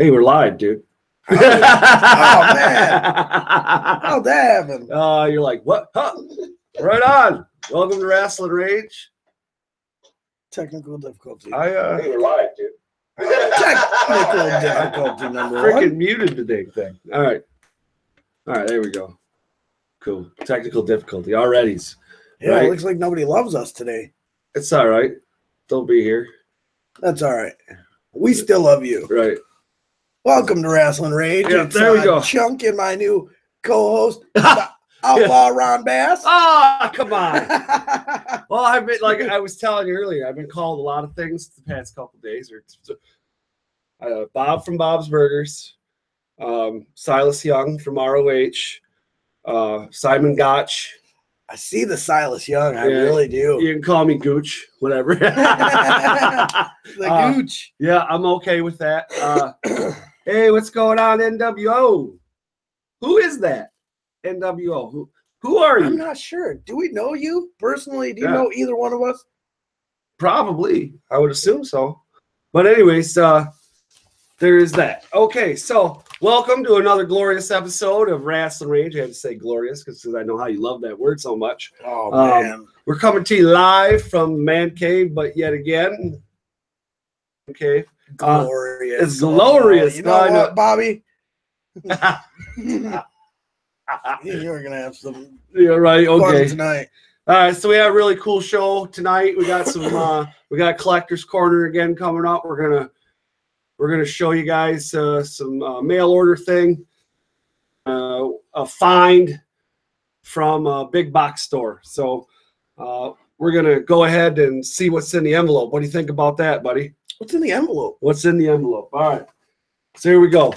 Hey, we're live, dude. Oh, man. How'd that happen? You're like, what? Huh? Right on. Welcome to Rasslin Rage. Technical difficulty. Hey, we're live, dude. Technical difficulty number Freaking one. muted the dang thing. All right, there we go. Cool. Technical difficulty. Alrighties. Yeah, right? It looks like nobody loves us today. It's all right. They'll be here. That's all right. We still love you. Right. Welcome to Rasslin Rage. Yeah, there we go. Chunk and my new co-host, Outlaw Ron Bass. Come on. Well, I've been, like I was telling you earlier, I've been called a lot of things the past couple of days. Bob from Bob's Burgers, Silas Young from ROH, Simon Gotch. I see the Silas Young. I really do. You can call me Gooch, whatever. The Gooch. Yeah, I'm okay with that. Hey, what's going on, NWO? Who is that? NWO. Who are you? I'm not sure. Do we know you personally? Do you know either one of us? Probably. I would assume so. But anyways, there is that. Okay, so welcome to another glorious episode of Rasslin Rage. I had to say glorious because I know how you love that word so much. Oh, man. We're coming to you live from Man Cave, but yet again, okay. Glorious. It's glorious. You know what, Bobby? You're going to have some right. Okay. fun tonight. All right, so we have a really cool show tonight. We got some we got Collector's Corner again coming up. We're gonna show you guys some mail order thing, a find from a big box store. So we're gonna go ahead and see what's in the envelope. What do you think about that, buddy? What's in the envelope? What's in the envelope? All right, so here we go.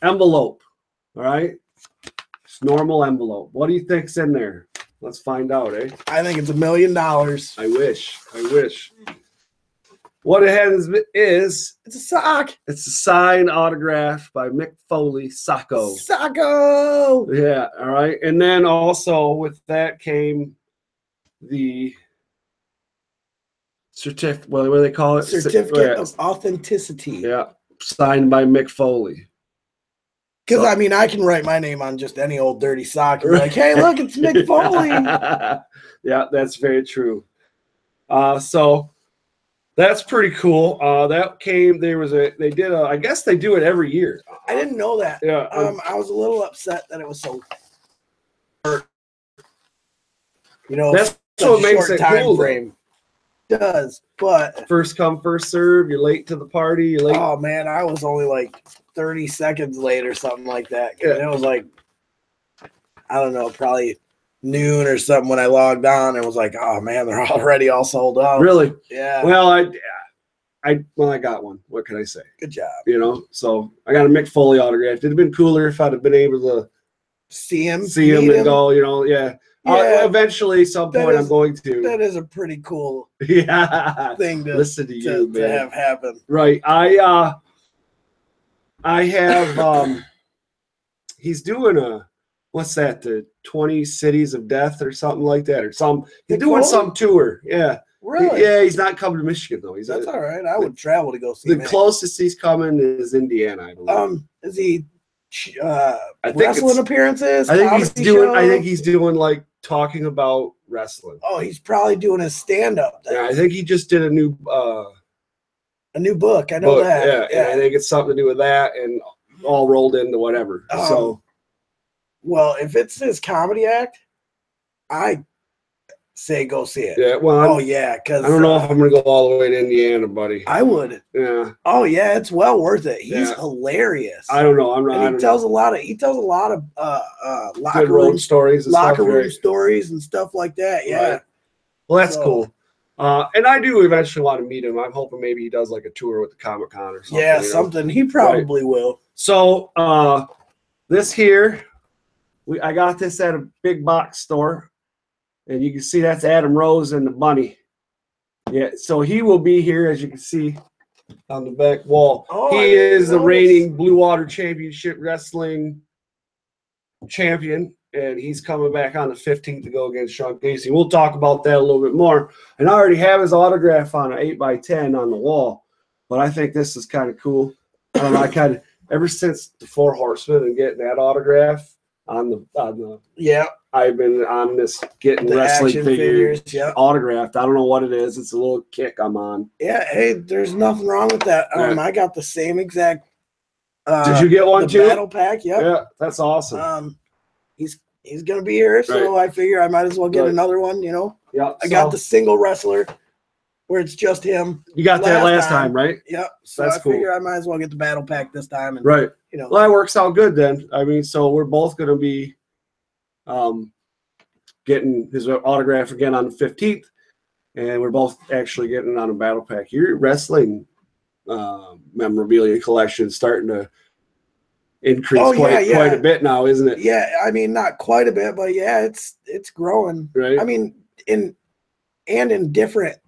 Envelope. All right, it's normal envelope. What do you think's in there? Let's find out, eh? I think it's $1 million. I wish. What it has is it's a sock. It's a signed autograph by Mick Foley, Sacco. Sacco. Yeah, all right. And then also with that came the certificate. What do they call it? Certificate of authenticity. Yeah, signed by Mick Foley. Because, I mean, I can write my name on just any old dirty sock and be like, hey, look, it's Mick Foley. Yeah, that's very true. So that's pretty cool. That came, I guess they do it every year. I didn't know that. Yeah. I was a little upset that it was so, that's what makes it cool. Frame. It does, but first come, first serve. You're late to the party. You're late. Oh, man, I was only like 30 seconds late or something like that. Yeah. It was like, I don't know, probably noon or something when I logged on and was like, oh man, they're already all sold out. Really? Yeah. Well, I got one. What can I say? Good job. So I got a Mick Foley autograph. It'd have been cooler if I'd have been able to see him and go, yeah. Eventually, some point, I'm going to. That is a pretty cool thing to listen to you, man. To have happen. Right. I have he's doing what's that, the 20 Cities of Death or something like that, or he's doing some tour. Yeah. Really? Yeah, he's not coming to Michigan though. That's all right. I would travel to go see him. The closest he's coming is Indiana, I believe. Is he wrestling appearances? I think he's doing like talking about wrestling. Oh, he's probably doing a stand-up. Yeah, I think he just did a new book. I know that. Yeah, I think it's something to do with that and all rolled into whatever. Well, if it's his comedy act, I say go see it. Yeah, well, because I don't know if I'm gonna go all the way to Indiana, buddy. I would. Yeah. Oh yeah, it's well worth it. He's hilarious. I don't know. I'm not. And he tells a lot of locker room stories, and stuff like that. Yeah. Right. Well, that's cool. And I do eventually want to meet him. I'm hoping maybe he does like a tour with the Comic-Con or something. Yeah, something. He probably will. So this here, I got this at a big box store, and you can see that's Adam Rose and the bunny. Yeah, so he will be here, as you can see on the back wall. He is the reigning Blue Water Championship Wrestling champion. And he's coming back on the 15th to go against Sean Casey. We'll talk about that a little bit more. And I already have his autograph on an 8x10 on the wall. But I think this is kind of cool. I don't know. ever since the Four Horsemen and getting that autograph on the Yeah. I've been on this getting The wrestling action figures yeah. autographed. I don't know what it is. It's a little kick I'm on. Yeah, hey, there's nothing wrong with that. Yeah. I got the same exact. Did you get one too? Battle pack. Yep. Yeah, that's awesome. He's gonna be here, so I figure I might as well get another one. You know. Yeah. I got the single wrestler, where it's just him. You got that last time, right? Yep. So that's cool. I figure I might as well get the battle pack this time. And, right. You know. Well, that works out good then. I mean, so we're both gonna be, getting his autograph again on the 15th, and we're both actually getting on a battle pack. Your wrestling memorabilia collection starting to increase quite a bit now, isn't it? Yeah, I mean, not quite a bit, but yeah, it's growing. Right. I mean, in different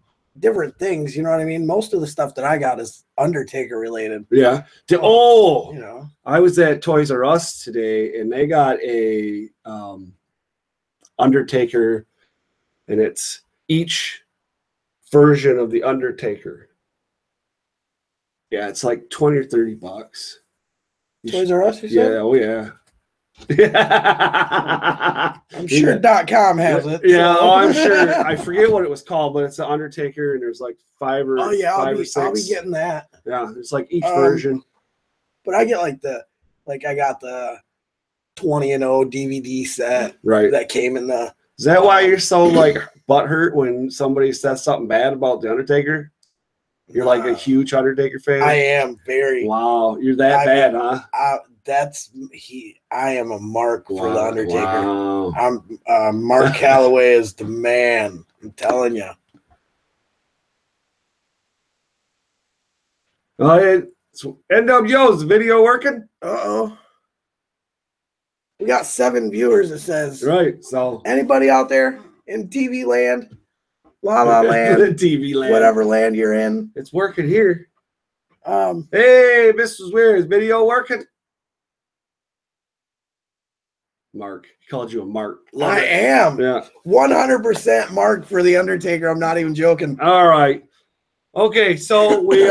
things, you know what I mean? Most of the stuff that I got is Undertaker related. Yeah. You know, I was at Toys R Us today, and they got a Undertaker, and it's each version of the Undertaker. Yeah, it's like $20 or $30. Toys R Us, you said? Yeah, oh yeah. I'm sure .com has it. Yeah, so. oh, I'm sure. I forget what it was called, but it's the Undertaker, and there's like five or six. I'll be getting that. Yeah, it's like each version. But I get I got the 20-0 DVD set. Right. That came in the. Is that why you're so like butthurt when somebody says something bad about the Undertaker? You're like a huge Undertaker fan. I am very. Wow, you're that bad, huh? I am a mark for the Undertaker. Wow. I'm Mark Calloway is the man. I'm telling you. NWO's video working? Uh-oh. We got 7 viewers, it says. Right. So anybody out there in TV land, La La Land, TV land, whatever land you're in, it's working here. Hey, Mrs. Weir, is video working? Mark, he called you a Mark. I am. Yeah. 100% Mark for the Undertaker. I'm not even joking. All right. Okay, so we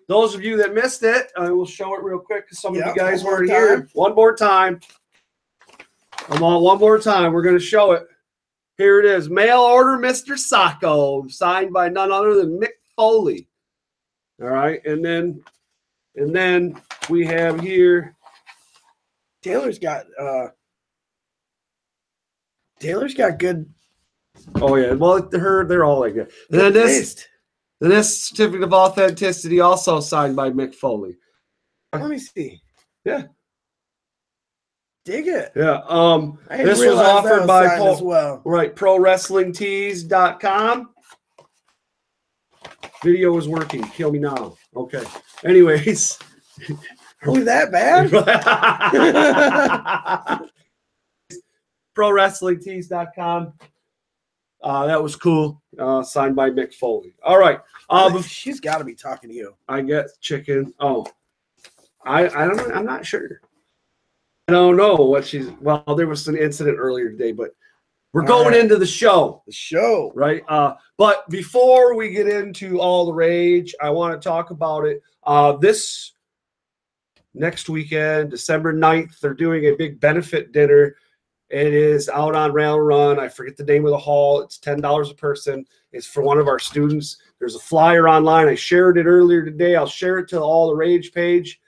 those of you that missed it, I will show it real quick because some of you guys weren't here. One more time. Come on, one more time. We're going to show it. Here it is. Mail order Mr. Sacco, signed by none other than Mick Foley. All right, and then we have here. Taylor's got good. Oh yeah, well they're all like that. And then this certificate of authenticity also signed by Mick Foley. Let me see. Yeah. Dig it. Yeah. This was offered by as well. Right, ProWrestlingTees.com. Video is working. Kill me now. Okay. Anyways. Really that bad? ProWrestlingTees.com. That was cool. Signed by Mick Foley. All right. She's got to be talking to you. I get chicken. Oh, I don't know. I'm not sure. I don't know what she's. Well, there was an incident earlier today, but we're going into the show. The show, right? But before we get into all the rage, I want to talk about it. This next weekend, December 9th, they're doing a big benefit dinner. It is out on Rail Run. I forget the name of the hall. It's $10 a person. It's for one of our students. There's a flyer online. I shared it earlier today. I'll share it to all the rage page.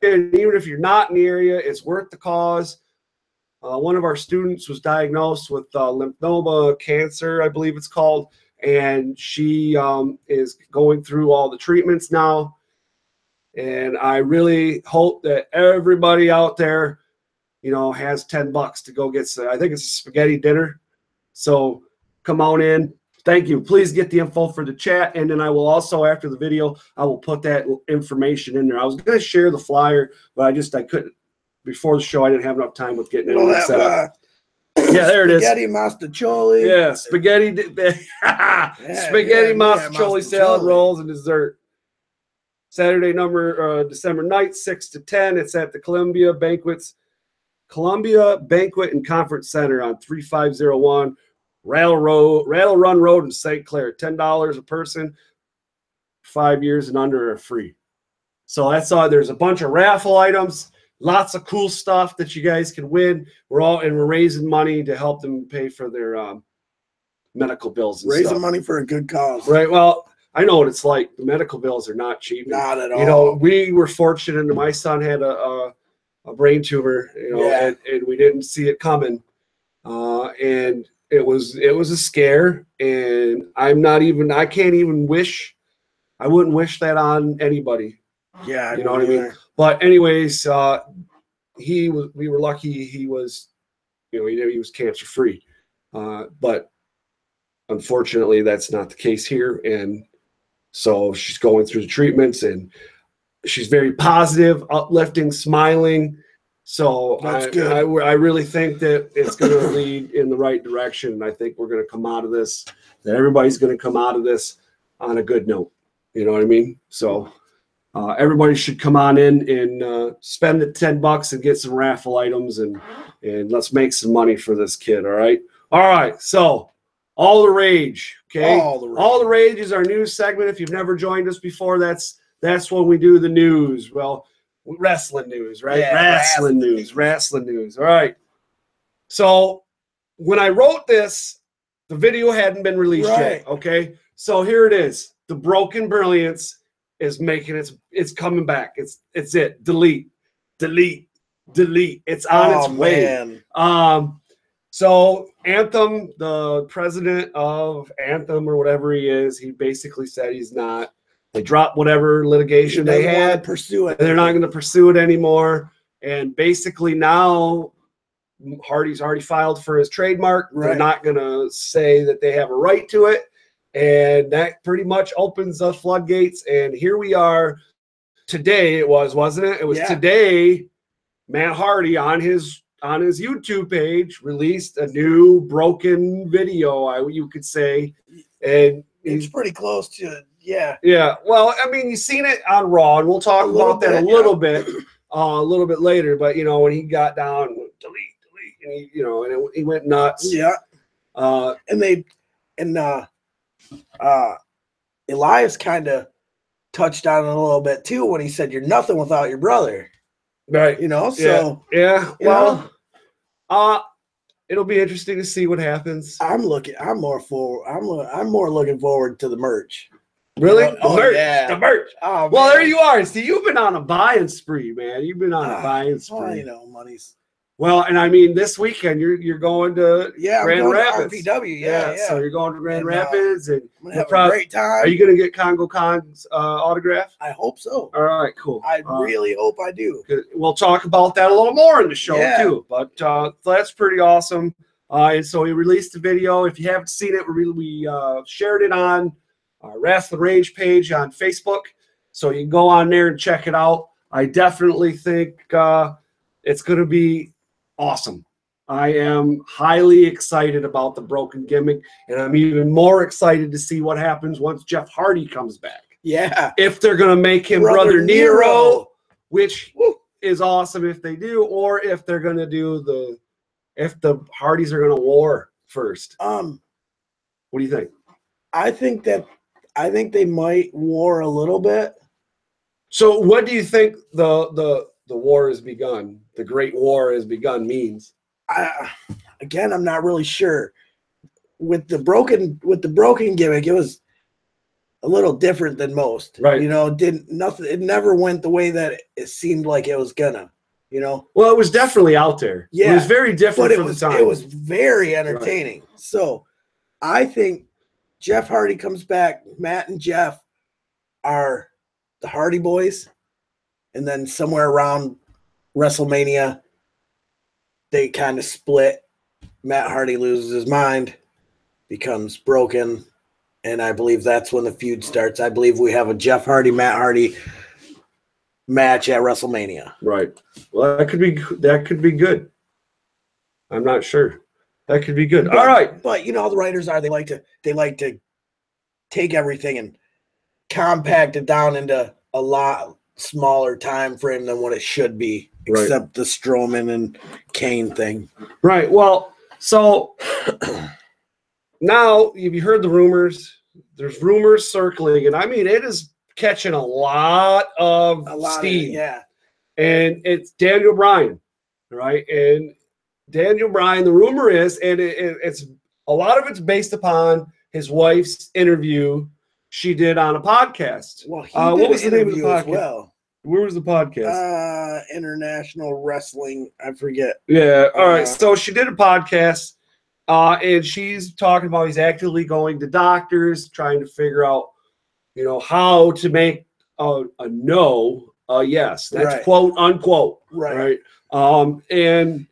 And even if you're not in the area, it's worth the cause. One of our students was diagnosed with lymphoma cancer, I believe it's called, and she is going through all the treatments now. And I really hope that everybody out there, has $10 to go get some. I think it's a spaghetti dinner. So come on in. Thank you. Please get the info for the chat. And then I will also, after the video, I will put that information in there. I was going to share the flyer, but I couldn't. Before the show, I didn't have enough time with getting it set up. Yeah, there it is. Spaghetti mastacholi. Yeah, spaghetti. Spaghetti mastacholi salad rolls and dessert. Saturday December 9th, 6 to 10. It's at the Columbia Banquet and Conference Center on 3501 Rail Run Road in St. Clair. $10 a person, 5 years and under are free. So that's all. There's a bunch of raffle items, lots of cool stuff that you guys can win. We're raising money to help them pay for their medical bills and Raising stuff. money for a good cause. Right. Well, I know what it's like. The medical bills are not cheap. Not at all. You know, we were fortunate, and my son had a brain tumor, you know, and we didn't see it coming. And it was a scare, and I wouldn't wish that on anybody. Yeah, you know what I mean? But anyways, we were lucky he was, you know, he was cancer free. But unfortunately that's not the case here. And so she's going through the treatments, and she's very positive, uplifting, smiling. So that's good. I really think that it's going to lead in the right direction. I think we're going to come out of this, that everybody's going to come out of this on a good note. You know what I mean? So everybody should come on in and spend the $10 and get some raffle items, and let's make some money for this kid. All right. All right. So All the Rage. Okay. All the Rage is our news segment. If you've never joined us before, that's when we do the news. Well, wrestling news, right? Yeah, wrestling news. All right. So when I wrote this, the video hadn't been released yet. Okay. So here it is. The Broken Brilliance is making it's coming back. It's it. Delete. It's on its way. Man. So Anthem, the president of Anthem or whatever he is, he basically said he's not. They dropped whatever litigation they had. Pursue it. They're not going to pursue it anymore. And basically now Hardy's already filed for his trademark. Right. They're not going to say that they have a right to it. And that pretty much opens the floodgates. And here we are today. It was, wasn't it? It was today. Matt Hardy on his YouTube page released a new Broken video, you could say. And it's pretty close to Yeah. Well, I mean, you've seen it on Raw, and we'll talk about that a little bit later. But you know, when he got down, delete, and he went nuts. Yeah. Elias kind of touched on it a little bit too when he said, "You're nothing without your brother." Right. You know. So Well, it'll be interesting to see what happens. I'm more looking forward to the merch. Really? The merch. Oh, well, there you are. See, you've been on a buying spree, man. You've been on a buying spree. Well, you know, money's. Well, and I mean, this weekend you're going to Grand Rapids. To RPW, So you're going to Grand Rapids, and I'm gonna have a great time. Are you going to get Congo Khan's autograph? I hope so. All right, cool. I really hope I do. We'll talk about that a little more in the show too. But that's pretty awesome. And so we released the video. If you haven't seen it, we shared it on our Rasslin Rage page on Facebook. So you can go on there and check it out. I definitely think it's going to be awesome. I am highly excited about the Broken gimmick, and I'm even more excited to see what happens once Jeff Hardy comes back. Yeah. If they're going to make him Brother Nero, which is awesome if they do, or if they're going to do if the Hardys are going to war first. What do you think? I think they might war a little bit. So what do you think the war has begun? The Great War has begun means? Again, I'm not really sure. With the broken gimmick, it was a little different than most. Right. You know, it never went the way that it seemed like it was gonna. You know. Well, it was definitely out there. Yeah. It was very different for the time. It was very entertaining. Right. So I think Jeff Hardy comes back. Matt and Jeff are the Hardy Boys, and then somewhere around WrestleMania, they kind of split. Matt Hardy loses his mind, becomes Broken, and I believe that's when the feud starts. I believe we have a Jeff Hardy, Matt Hardy match at WrestleMania. Right. Well, that could be good. I'm not sure. That could be good. All right. But you know how the writers are. They like to take everything and compact it down into a lot smaller time frame than what it should be, except the Strowman and Kane thing. Right. Well, so now have you heard the rumors? There's rumors circling, and I mean it is catching a lot of steam. Yeah. And it's Daniel Bryan, right? And Daniel Bryan, the rumor is, and it's a lot of it's based upon his wife's interview she did on a podcast. Well, he what did was an the name of the interview as podcast? well. Where was the podcast? International Wrestling. I forget. Yeah. All right. So she did a podcast, and she's talking about he's actively going to doctors, trying to figure out, how to make a no a yes. That's Right. quote unquote. Right. And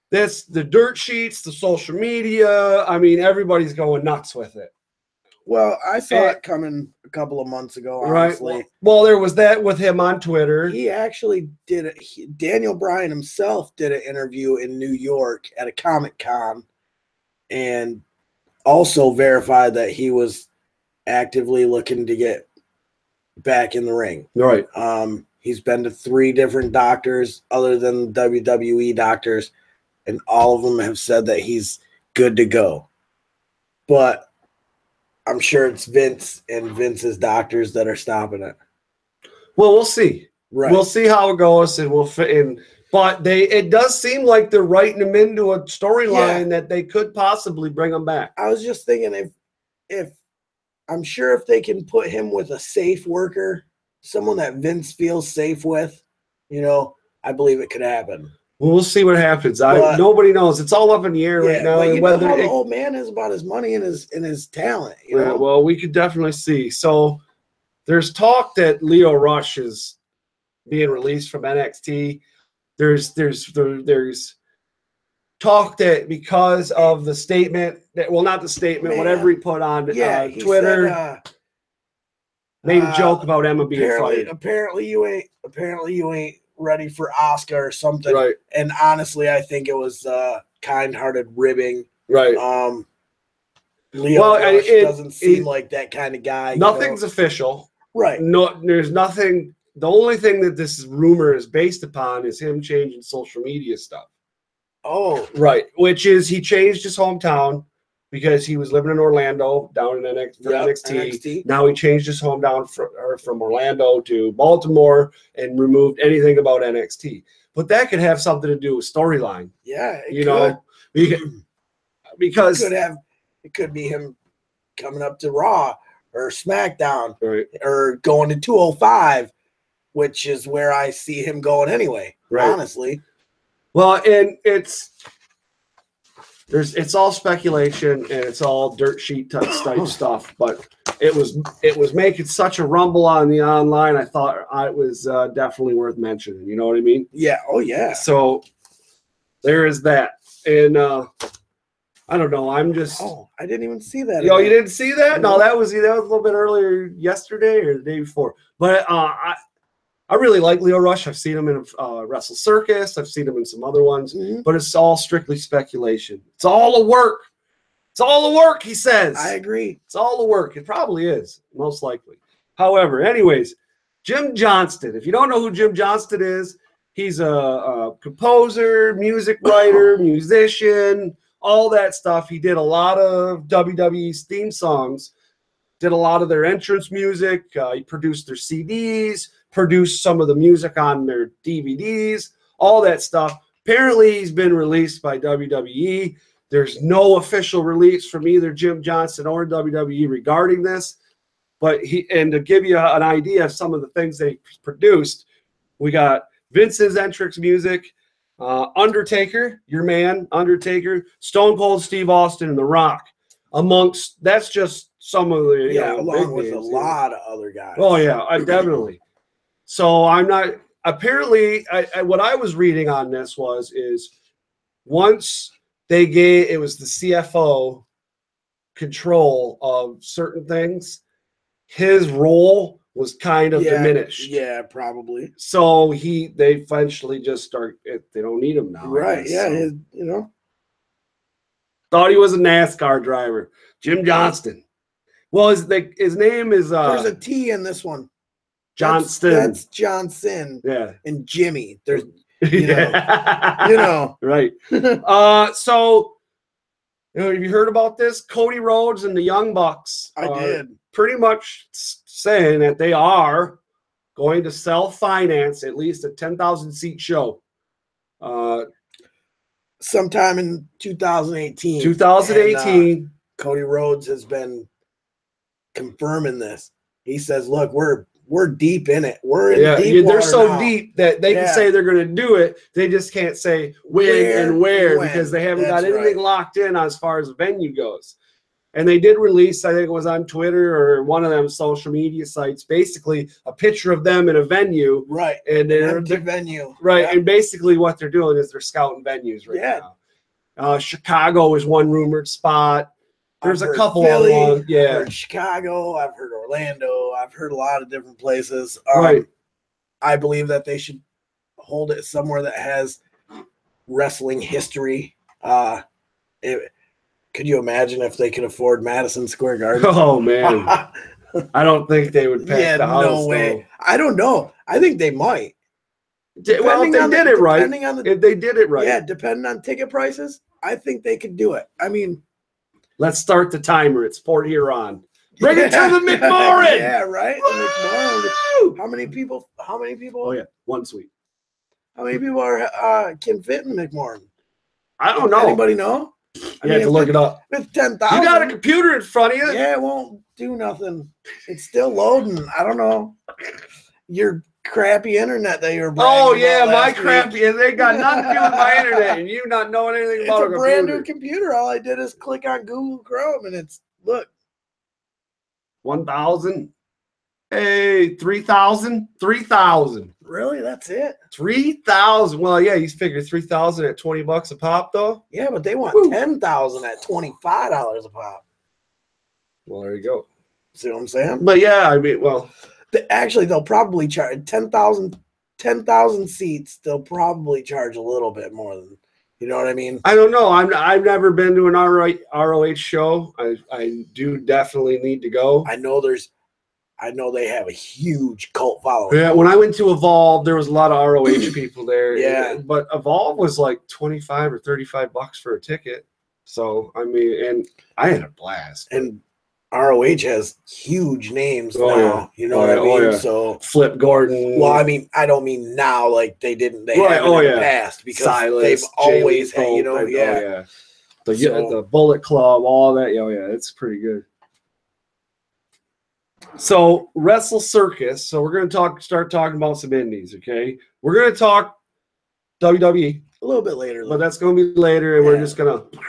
this, the dirt sheets, the social media. I mean, everybody's going nuts with it. Well, I saw it coming a couple of months ago, honestly. Right. Well, there was that with him on Twitter. He actually did it. Daniel Bryan himself did an interview in New York at a Comic-Con and also verified that he was actively looking to get back in the ring. Right. He's been to 3 different doctors other than WWE doctors, and all of them have said that he's good to go. But I'm sure it's Vince and Vince's doctors that are stopping it. Well, we'll see. Right. We'll see how it goes, and we'll fit in. But it does seem like they're writing him into a storyline that they could possibly bring him back. I was just thinking if I'm sure if they can put him with a safe worker, someone that Vince feels safe with, I believe it could happen. Well, we'll see what happens. Nobody knows. It's all up in the air right now. But you know how the old man is about his money and his talent. Well, we could definitely see. So there's talk that Lio Rush is being released from NXT. There's talk that because of the statement that, well, not the statement, whatever he put on Twitter, made a joke about Emma being fired. Apparently you ain't ready for Oscar or something. Right. And honestly, I think it was kind-hearted ribbing. Right. Lio Rush doesn't seem like that kind of guy. Nothing's official. Right. No, there's nothing. The only thing that this rumor is based upon is him changing social media stuff. Oh. Right. Which is he changed his hometown because he was living in Orlando down in NXT. Now he changed his hometown from Orlando to Baltimore and removed anything about NXT. But that could have something to do with storyline. Yeah, because it could be him coming up to Raw or SmackDown, right, or going to 205, which is where I see him going anyway. Right. Honestly. Well, and it's all speculation and it's all dirt sheet type stuff, but it was making such a rumble on the online. I thought it was definitely worth mentioning. You know what I mean? Yeah. Oh yeah. So there is that, and I don't know. I'm just. Oh, I didn't even see that. You didn't see that? No, that was a little bit earlier yesterday or the day before. But I really like Lio Rush. I've seen him in Wrestle Circus. I've seen him in some other ones, but it's all strictly speculation. It's all a work. It's all the work, he says. I agree. It's all the work. It probably is, most likely. However, anyways, Jim Johnston. If you don't know who Jim Johnston is, he's a composer, music writer, musician, all that stuff. He did a lot of WWE's theme songs, did a lot of their entrance music. He produced their CDs, produced some of the music on their DVDs, all that stuff. Apparently, he's been released by WWE. There's no official release from either Jim Johnston or WWE regarding this. But to give you an idea of some of the things they produced, we got Vince's entrance music, Undertaker, your man, Undertaker, Stone Cold Steve Austin, and The Rock. That's just some of the along with a lot of other guys. Oh yeah, definitely. So I'm not. Apparently, what I was reading on this is once it was the CFO control of certain things, his role was kind of diminished. Yeah, probably. So they eventually just start. They don't need him now. Right. Yeah. So. Thought he was a NASCAR driver, Jim Johnston. Well, his name is. There's a T in this one. Johnston. That's Johnson. Yeah. And Jimmy. There's. You know. Right. So have you heard about this? Cody Rhodes and the Young Bucks. I did. Pretty much saying that they are going to self-finance at least a 10,000 seat show. Sometime in 2018. 2018. And, Cody Rhodes has been confirming this. He says, "Look, we're deep in it. We're in deep water they're so now. deep that they can say they're going to do it. They just can't say when because they haven't got anything locked in as far as the venue goes." And they did release, I think it was on Twitter or one of them social media sites, basically a picture of them in a venue. Right. And they're the venue. Right. Yeah. And basically what they're doing is they're scouting venues right now. Chicago is one rumored spot. There's a couple Philly, other ones. Yeah. I've heard Chicago. I've heard Orlando. I've heard a lot of different places. Right. I believe that they should hold it somewhere that has wrestling history. Could you imagine if they could afford Madison Square Garden? Oh, man. I don't think they would pack the house. No way. Though. I don't know. I think they might. Well, if they did it right. If they did it right. Yeah, depending on ticket prices, I think they could do it. I mean, let's start the timer. It's 4 here on. Bring it to the McMorran. Yeah, right. The McMorran. How many people? Oh, yeah. One suite. How many people can fit in the McMorran? I don't know. Anybody know? You have to look it up. With 10,000. You got a computer in front of you? Yeah, it won't do nothing. It's still loading. I don't know. Your crappy internet that you're bragging about my crappy. And they got nothing to do with my internet and you not knowing anything about a computer. It's a brand new computer. All I did is click on Google Chrome and it's, look. 1,000. Hey, 3,000. 3,000. Really? That's it? 3,000. Well, yeah, you figure 3,000 at $20 a pop, though. Yeah, but they want 10,000 at $25 a pop. Well, there you go. See what I'm saying? But yeah, I mean, well, actually, they'll probably charge 10,000 seats. They'll probably charge a little bit more than, you know what I mean? I don't know. I've never been to an ROH show. I do definitely need to go. I know they have a huge cult following. Yeah, when I went to Evolve, there was a lot of ROH people there. Yeah. But Evolve was like $25 or $35 for a ticket. So, I mean, and I had a blast. And ROH has huge names now. Yeah. You know what I mean? Yeah. So Flip Gordon. Well, I mean, I don't mean now like they haven't in the past because Silas, they've always had, you know, the Bullet Club, all that. Oh, yeah, it's pretty good. So Wrestle Circus. So we're going to start talking about some indies, okay? We're going to talk WWE a little bit later, but that's going to be later, and we're just going to.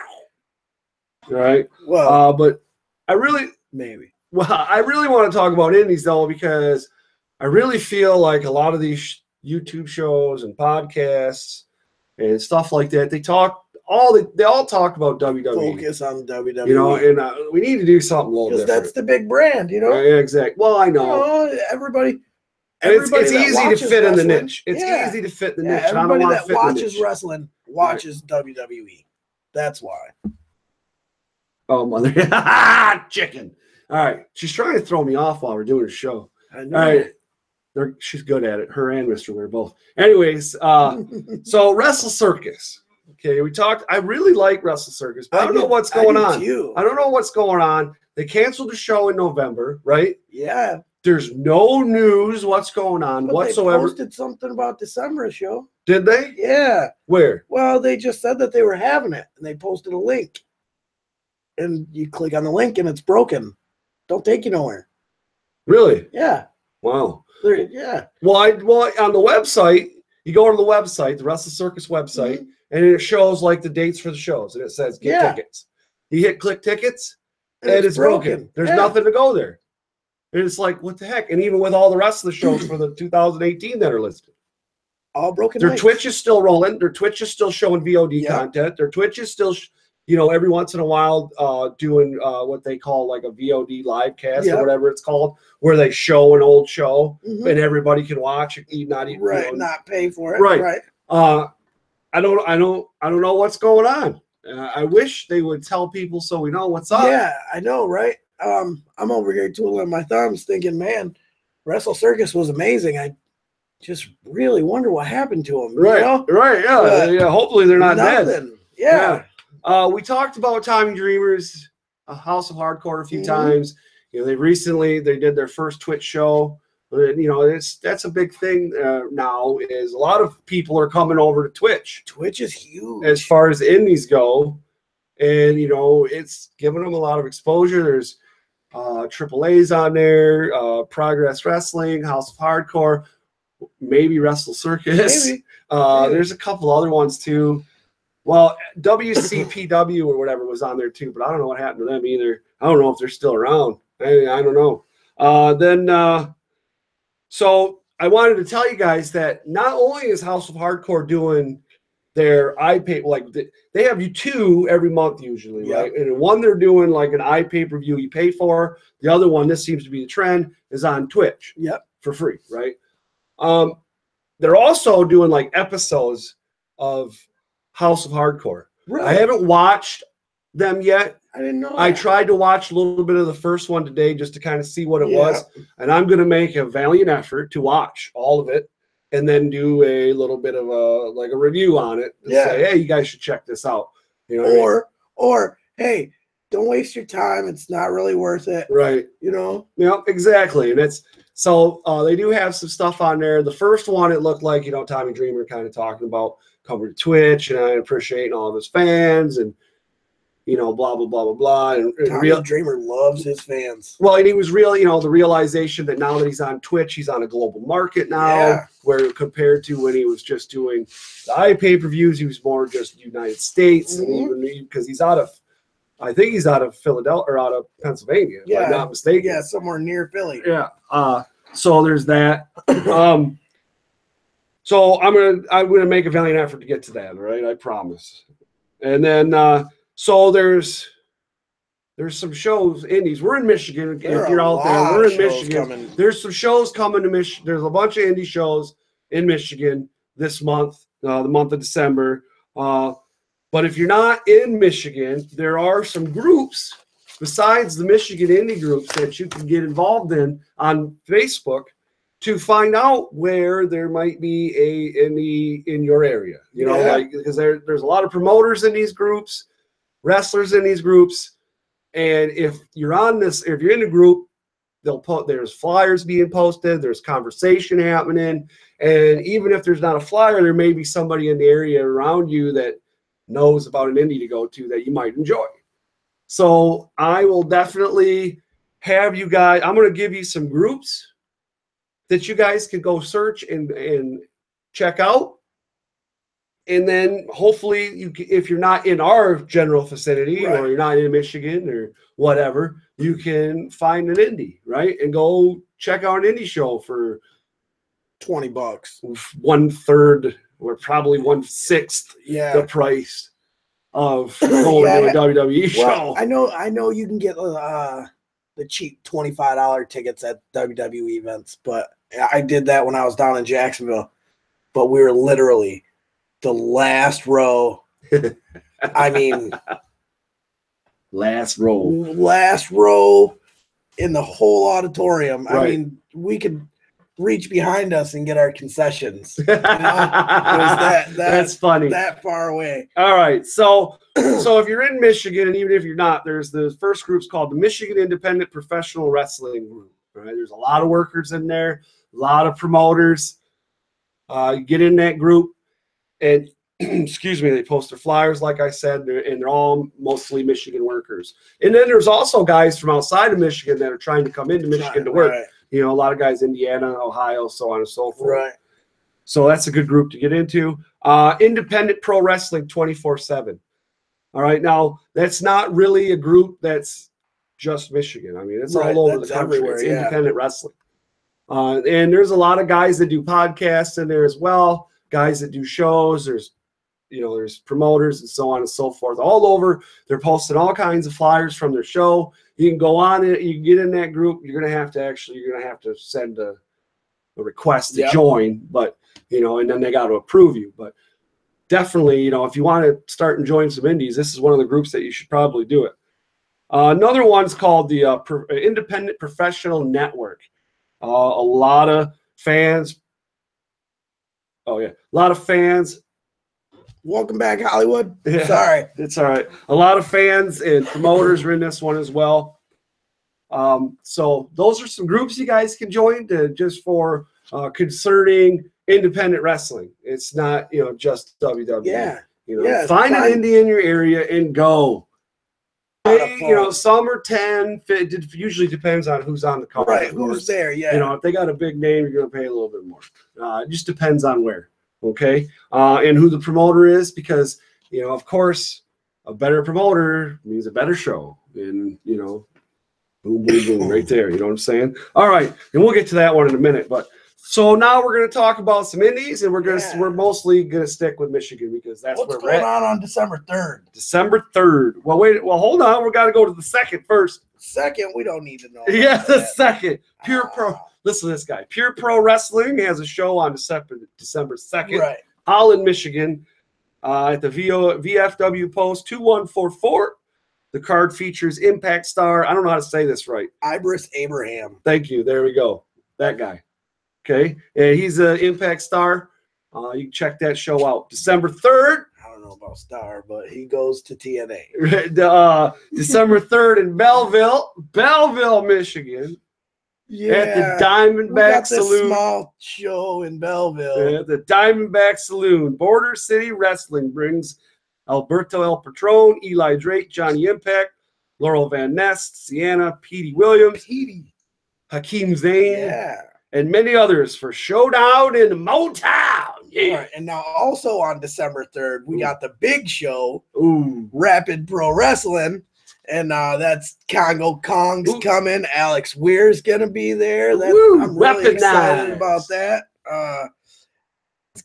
All right. Well, but I really want to talk about indies though because I really feel like a lot of these YouTube shows and podcasts and stuff like that they all talk about WWE. Focus on WWE. You know, and we need to do something a little different. Because that's the big brand, you know? Yeah, exactly. Well, I know. You know everybody it's easy to fit in the niche. It's easy to fit the niche. Everybody that watches wrestling watches WWE. That's why. Oh, mother. Chicken. All right. She's trying to throw me off while we're doing a show. I know. All right. She's good at it. Her and Mr. Weir both. Anyways, so Wrestle Circus. Okay, we talked. I really like Wrestle Circus, but I don't know what's going on. I don't know what's going on. They canceled the show in November, right? Yeah. There's no news what's going on whatsoever. They posted something about December show. Did they? Yeah. Where? Well, they just said that they were having it, and they posted a link. And you click on the link, and it's broken. Don't take you nowhere. Really? Yeah. Wow. Yeah. Well, on the website, you go to the website, the Wrestle Circus website, and it shows like the dates for the shows, and it says get tickets. You hit click tickets, and it's broken. There's nothing to go there. And it's like, what the heck? And even with all the rest of the shows for the 2018 that are listed. All broken. Their Twitch is still rolling. Their Twitch is still showing VOD content. Their Twitch is still, every once in a while doing what they call like a VOD live cast or whatever it's called, where they show an old show and everybody can watch it, not pay for it. Right. I don't know what's going on. I wish they would tell people so we know what's up. Yeah, I know, right? I'm over here twiddling my thumbs thinking, man, Wrestle Circus was amazing. I just really wonder what happened to them. Right, right, yeah. Hopefully they're not dead. Yeah. We talked about Tommy Dreamer's House of Hardcore a few times. You know, they did their first Twitch show. You know, that's a big thing now. Is a lot of people are coming over to Twitch. Twitch is huge as far as indies go, and you know, it's giving them a lot of exposure. There's AAA's on there, Progress Wrestling, House of Hardcore, maybe Wrestle Circus. Maybe. There's a couple other ones too. Well, WCPW or whatever was on there too, but I don't know what happened to them either. I don't know if they're still around. I don't know. So I wanted to tell you guys that not only is House of Hardcore doing their iPay, like they have you two every month usually, right? And one they're doing like an iPay-per-view you pay for. The other one, this seems to be the trend, is on Twitch. For free, right? They're also doing like episodes of House of Hardcore. Really? I haven't watched them yet. I didn't know. I tried to watch a little bit of the first one today just to kind of see what it was. And I'm going to make a valiant effort to watch all of it and then do a little bit of a review on it and say, hey, you guys should check this out. You know, or hey, don't waste your time. It's not really worth it. Right. You know? Yeah, exactly. And it's so they do have some stuff on there. The first one, it looked like, you know, Tommy Dreamer kind of talking about coming to Twitch and appreciating all of his fans and, you know, blah, blah, blah, blah, blah. And Tommy Dreamer loves his fans. Well, and he was really, you know, the realization that now that he's on Twitch, he's on a global market now, where compared to when he was just doing the iPay-per-views, he was more just United States. And even because he's out of, I think he's out of Philadelphia or out of Pennsylvania, if I'm not mistaken. Yeah, somewhere near Philly. Yeah. So there's that. So I'm gonna make a valiant effort to get to that. All right, I promise. And then so there's some shows, indies. We're in Michigan. If you're out there, we're in Michigan. There's some shows coming to Michigan. There's a bunch of indie shows in Michigan this month, the month of December. But if you're not in Michigan, there are some groups besides the Michigan indie groups that you can get involved in on Facebook to find out where there might be a indie in your area. You know, like because there's a lot of promoters in these groups, wrestlers in these groups, and if you're in a group, there's flyers being posted, there's conversation happening, and even if there's not a flyer, there may be somebody in the area around you that knows about an indie to go to that you might enjoy. So I will definitely have you guys, I'm going to give you some groups that you guys can go search and check out. And then hopefully if you're not in our general vicinity or you're not in Michigan or whatever, you can find an indie, right? And go check out an indie show for $20, 1/3 or probably 1/6 the price of going to a WWE show. I know you can get the cheap $25 tickets at WWE events, but I did that when I was down in Jacksonville. But we were literally the last row. I mean, last row in the whole auditorium. Right. I mean, we could reach behind us and get our concessions. You know? That's funny. That far away. All right. So if you're in Michigan, and even if you're not, there's the first group's called the Michigan Independent Professional Wrestling Group. Right? There's a lot of workers in there, a lot of promoters. You get in that group, and excuse me, they post their flyers, like I said, and they're all mostly Michigan workers. And then there's also guys from outside of Michigan that are trying to come into Michigan to work. Right. You know, a lot of guys, Indiana, Ohio, so on and so forth. Right. So that's a good group to get into. Independent Pro Wrestling 24/7. All right. Now, that's not really a group that's just Michigan. I mean, it's all over the country. It's independent wrestling. And there's a lot of guys that do podcasts in there as well, guys that do shows. There's promoters and so on and so forth all over. They're posting all kinds of flyers from their show. You can go on it. You can get in that group. You're going to have to send a request to join, but, and then they got to approve you. But definitely, if you want to start enjoying some indies, this is one of the groups that you should probably do it. Another one's called the Independent Professional Network. A lot of fans. Oh, yeah. A lot of fans Welcome back, Hollywood. Yeah, Sorry. it's all right. A lot of fans and promoters are in this one as well. So those are some groups you guys can join just for concerning independent wrestling. It's not, just WWE. Yeah. Find an indie in your area and go. Some are 10. It usually depends on who's on the card. Right, who's there, yeah. If they got a big name, you're going to pay a little bit more. It just depends on where, okay? And who the promoter is, because, of course, a better promoter means a better show. And, boom, boom, boom, right there. You know what I'm saying? All right, and we'll get to that one in a minute. But so now we're going to talk about some indies, and we're mostly going to stick with Michigan because that's where we're at. What's going on December 3rd? December 3rd. Well, hold on. We got to go to the second first. Second, we don't need to know. Yeah, the second. Pure Pro. Listen to this guy. Pure Pro Wrestling has a show on December 2nd. Right. Holland, Michigan, at the VFW Post 2144. The card features Impact Star. I don't know how to say this right. Ibris Abraham. Thank you. There we go. That guy. Okay. And he's an Impact Star. You can check that show out. December 3rd. I don't know about Star, but he goes to TNA. December 3rd in Belleville, Michigan. Yeah. At the Diamondback Saloon. Small show in Belleville. At the Diamondback Saloon. Border City Wrestling brings Alberto El Patron, Eli Drake, Johnny Impact, Laurel Van Ness, Sienna, Petey Williams, Hakeem Zane, and many others for Showdown in Motown. Yeah. All right, and now also on December 3rd, we got the big show, Rapid Pro Wrestling, and that's Congo Kong's coming. Alex Weir's going to be there. I'm really excited about that.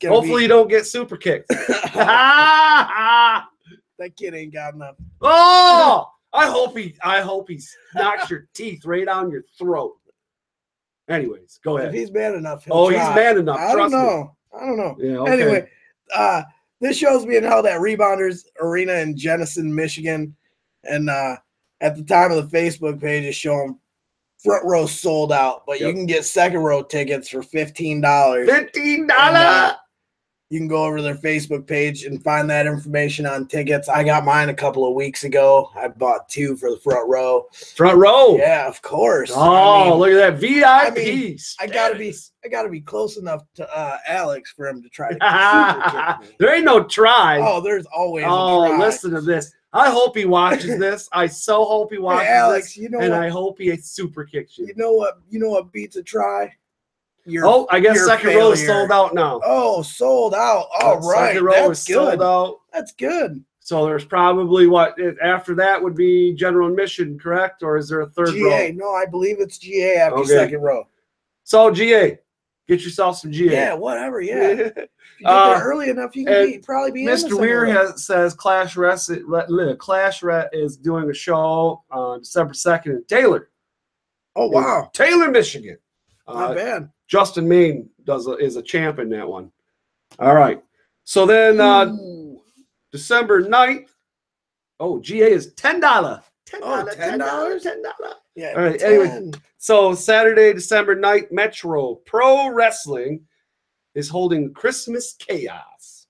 Hopefully you don't get super kicked. That kid ain't got nothing. Oh, I hope he knocks your teeth right on your throat. Anyways, go ahead. If he's man enough, he'll try. He's man enough. I don't know. Yeah, okay. Anyway, this show's being held at Rebounders Arena in Jenison, Michigan. And at the time of the Facebook page, it's showing front row sold out, but you can get second row tickets for $15. $15. You can go over to their Facebook page and find that information on tickets. I got mine a couple of weeks ago. I bought 2 for the front row. Front row? Yeah, of course. Oh, look at that VIP. I gotta be close enough to Alex for him to try to super kick me. There ain't no try. Oh, there's always a try. Listen to this. I hope he watches this. I so hope he watches Alex, this. I hope he super kicks you. You know what beats a try? I guess second row is sold out now. Oh, sold out. All right. Second row is sold out. That's good. So there's probably after that would be general admission, correct? Or is there a third row? GA. No, I believe it's GA after second row. So GA, get yourself some GA. Yeah, whatever. Yeah. If you get there early enough, you can probably be. Mr. Weir says Clash Rest is doing a show on December 2nd in Taylor. Oh wow, Taylor, Michigan. Not bad. Justin Main is a champ in that one. All right. So then December 9th. Oh, GA is $10. $10. Yeah. All right. Anyway, so Saturday, December 9th, Metro Pro Wrestling is holding Christmas Chaos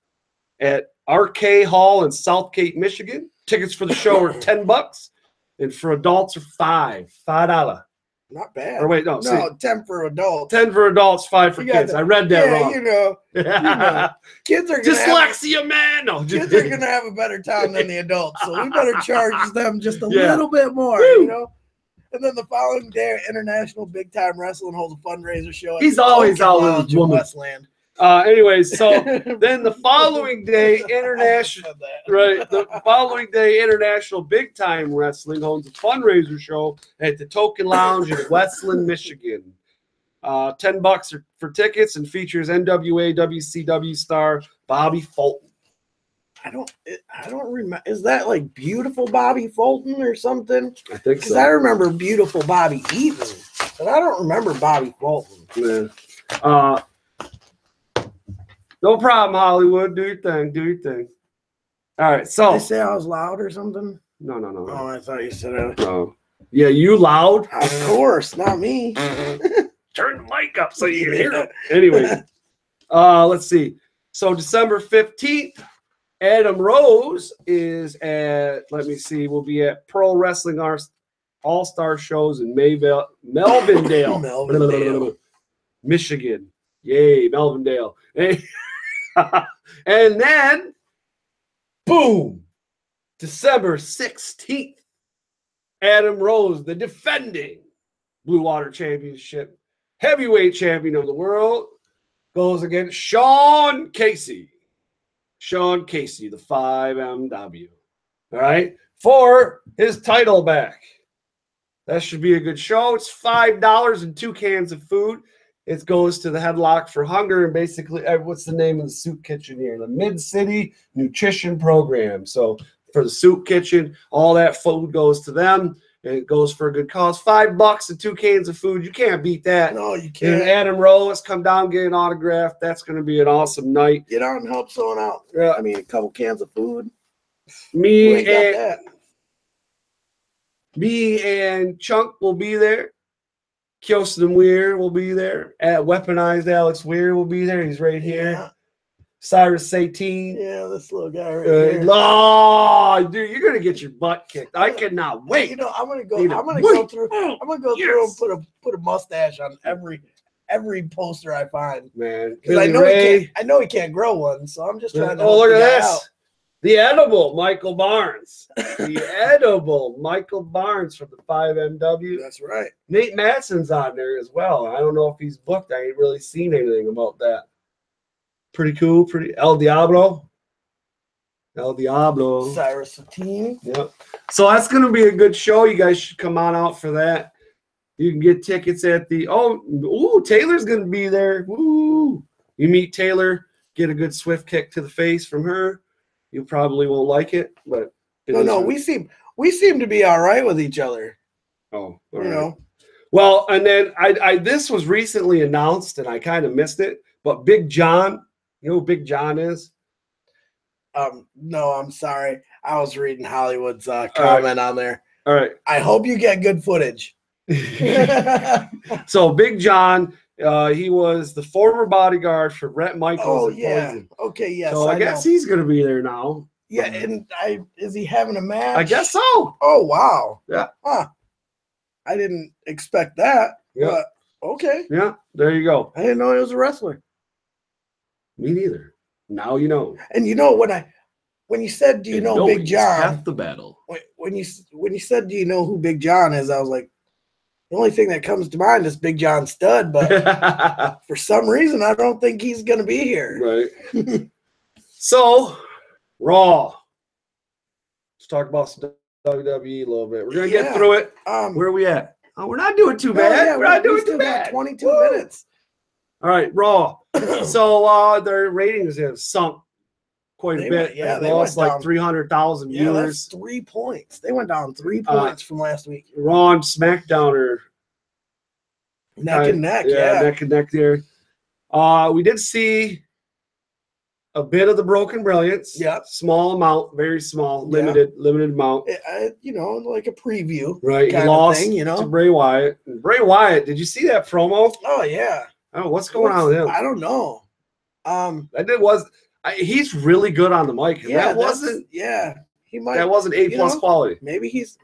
at RK Hall in South Cape, Michigan. Tickets for the show are $10, and for adults are $5. Not bad. Or wait, no, 10 for adults. 10 for adults, 5 for kids. I read that wrong. You know. Kids are gonna dyslexia, man. No, kids are gonna have a better time than the adults, so we better charge them just a little bit more, you know. And then the following day, International Big Time Wrestling holds a fundraiser show. He's always out with his woman. Westland. Anyways, so then the following day, International Big Time Wrestling holds a fundraiser show at the Token Lounge in Westland, Michigan. $10 for tickets and features NWA WCW star Bobby Fulton. I don't remember. Is that like Beautiful Bobby Fulton or something? I think so. Because I remember Beautiful Bobby Eaton, but I don't remember Bobby Fulton. Yeah. No problem, Hollywood. Do your thing. All right, so. Did they say I was loud or something? No. Oh, I thought you said it. No. Yeah, you loud? Of course, not me. Turn the mic up so you can hear it. Anyway, let's see. So December 15th Adam Rose is at, let me see, will be at Pro Wrestling All-Star shows in Melvindale, Melvindale. Michigan. Yay, Melvindale. And then, boom, December 16th, Adam Rose, the defending Blue Water Championship heavyweight champion of the world, goes against Sean Casey. Sean Casey, the 5MW. All right, for his title back. That should be a good show. It's $5 and 2 cans of food. It goes to the Headlock for Hunger, and basically, what's the name of the soup kitchen here? The Mid-City Nutrition Program. So for the soup kitchen, all that food goes to them, and it goes for a good cause. $5 and 2 cans of food. You can't beat that. No, you can't. And Adam Rose, come down, get an autograph. That's going to be an awesome night. Get out and help someone out. Yeah. I mean, a couple cans of food. Me and Chunk will be there. Kyosten Weir will be there. At Weaponized Alex Weir will be there. He's right here. Yeah. Cyrus Satine. Yeah, this little guy right here. Oh, dude, you're gonna get your butt kicked. I cannot wait. You know, I'm gonna go through and put a mustache on every poster I find. Man, because I know he can't grow one, so I'm just trying to. Oh, look at this. Out. The edible Michael Barnes. The edible Michael Barnes from the 5MW. That's right. Nate Matson's on there as well. I don't know if he's booked. I ain't really seen anything about that. Pretty cool. Pretty El Diablo. Cyrus Satine. Yep. So that's going to be a good show. You guys should come on out for that. You can get tickets at the Taylor's going to be there. Woo! You meet Taylor, get a good swift kick to the face from her. You probably won't like it, but we seem to be all right with each other. Oh, you know. Well, and then I this was recently announced, and I kind of missed it. But Big John, you know who Big John is? No, I'm sorry. I was reading Hollywood's comment on there. All right. I hope you get good footage. So Big John. He was the former bodyguard for Rhett Michaels. Oh, yeah. Poison. Okay, yes. So I guess he's going to be there now. Yeah, and is he having a match? I guess so. Oh, wow. Yeah. Huh. I didn't expect that. Yeah. But okay. Yeah, there you go. I didn't know he was a wrestler. Me neither. Now you know. And you know when you said, "Do you know Big John?" Half the battle. When you said, "Do you know who Big John is?" I was like, the only thing that comes to mind is Big John Studd, but for some reason, I don't think he's going to be here. Right. So, Raw. Let's talk about some WWE a little bit. We're going to get through it. Where are we at? Oh, we're not doing too bad. Yeah, we're not doing too bad. 22 minutes. All right, Raw. So, their ratings have sunk quite a bit. Yeah, they lost like 300,000 viewers. Yeah, that's 3 points. They went down 3 points from last week. Raw and SmackDown are neck and neck. Yeah, neck and neck there. We did see a bit of the Broken Brilliance. Yeah, small amount, very small, limited amount. Like a preview. Right, he lost to Bray Wyatt. And Bray Wyatt, did you see that promo? Oh yeah. Oh, what's going on with him? I don't know. He's really good on the mic. Yeah, that wasn't. Yeah, he might. That wasn't A+ quality. Maybe he's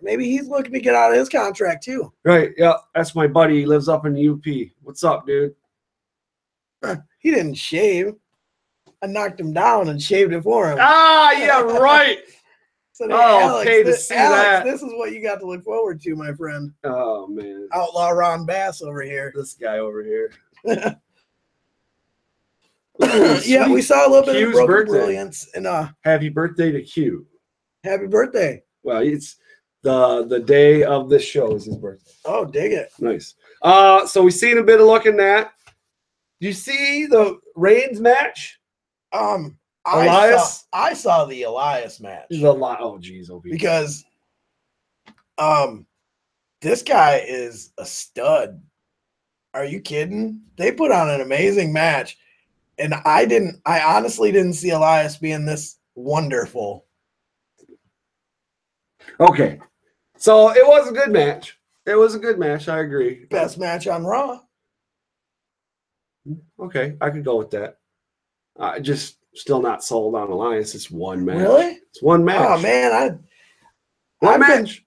looking to get out of his contract too. Right. Yeah, that's my buddy. He lives up in UP. What's up, dude? He didn't shave. I knocked him down and shaved it for him. Ah, yeah, right. So Alex, okay to see that. This is what you got to look forward to, my friend. Oh man, Outlaw Ron Bass over here. This guy over here. Yeah, we saw a little bit of Broken Brilliance. And happy birthday to Q. Happy birthday. Well, it's the day of this show is his birthday. Oh, dig it. Nice. So we've seen a bit of looking at. Do you see the Reigns match? Elias? I saw the Elias match. Oh, geez, OB. Because this guy is a stud. Are you kidding? They put on an amazing match. And I honestly didn't see Elias being this wonderful. Okay. So it was a good match. It was a good match. I agree. Best match on Raw. Okay. I could go with that. still not sold on Elias. It's one match. Really? It's one match. Oh man, one match.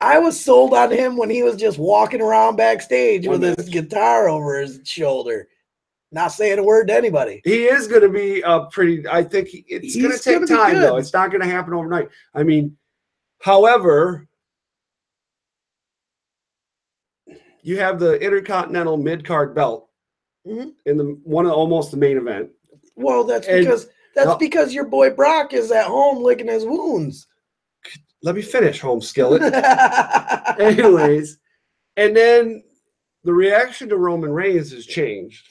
I was sold on him when he was just walking around backstage with his guitar over his shoulder, not saying a word to anybody. He is going to be pretty. I think it's going to take time, though. It's not going to happen overnight. I mean, however, you have the Intercontinental mid-card belt in the almost the main event. Well, that's because your boy Brock is at home licking his wounds. Let me finish, home skillet. Anyways, and then the reaction to Roman Reigns has changed.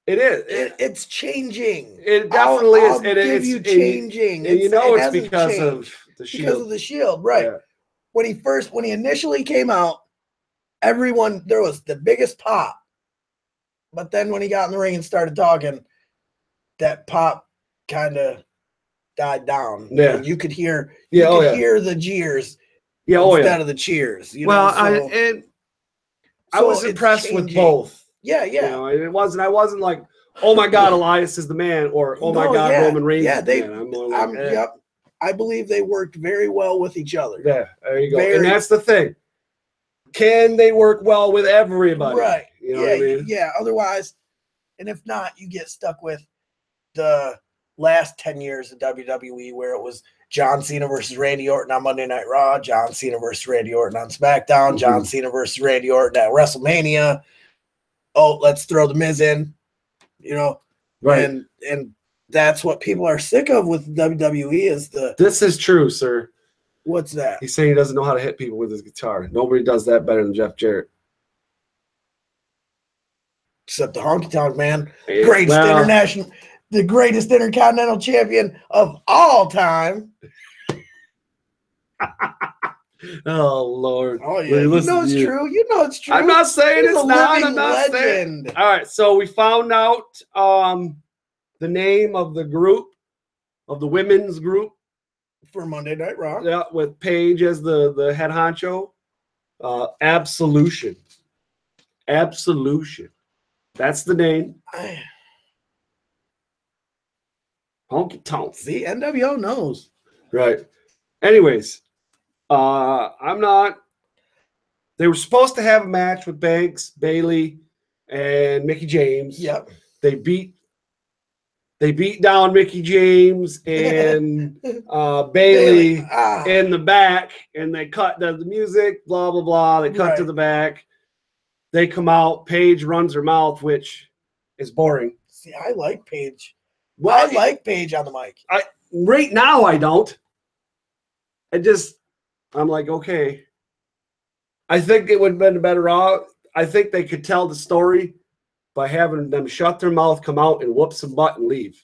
It is. It's changing. It definitely is. And it's changing. And it's because of the Shield. Because of the Shield, right? Yeah. When he initially came out, there was the biggest pop. But then when he got in the ring and started talking, that pop kind of died down. Yeah, and you could hear hear the jeers instead of the cheers. I was impressed with both. Yeah. I wasn't like, oh my God, Elias is the man, or oh my God, Roman Reigns is the man. I'm more like, Yep. I believe they worked very well with each other. Yeah, there you go. And that's the thing. Can they work well with everybody? Right. You know what I mean? Yeah. Otherwise, and if not, you get stuck with the last 10 years of WWE where it was John Cena versus Randy Orton on Monday Night Raw, John Cena versus Randy Orton on SmackDown, John Cena versus Randy Orton at WrestleMania. Oh, let's throw the Miz in, right? And that's what people are sick of with WWE is This is true, sir. What's that? He's saying he doesn't know how to hit people with his guitar. Nobody does that better than Jeff Jarrett. Except the Honky Tonk Man, the greatest intercontinental champion of all time. Oh Lord! Oh yeah, you know it's true. You know it's true. I'm not saying it's not. I'm not saying. All right, so we found out the name of the group, of the women's group for Monday Night Raw. Yeah, with Paige as the head honcho. Absolution. That's the name. Honky Tonk. See, NWO knows. Right. Anyways, I'm not. They were supposed to have a match with Banks, Bayley, and Mickie James. Yep. They beat down Mickie James and Bayley in the back, and they cut the music, blah, blah, blah. They cut to the back. They come out. Paige runs her mouth, which is boring. See, I like Paige. Well, I like Paige on the mic. Right now, I don't. I'm like, okay. I think it would have been better off. I think they could tell the story by having them shut their mouth, come out, and whoop some butt and leave.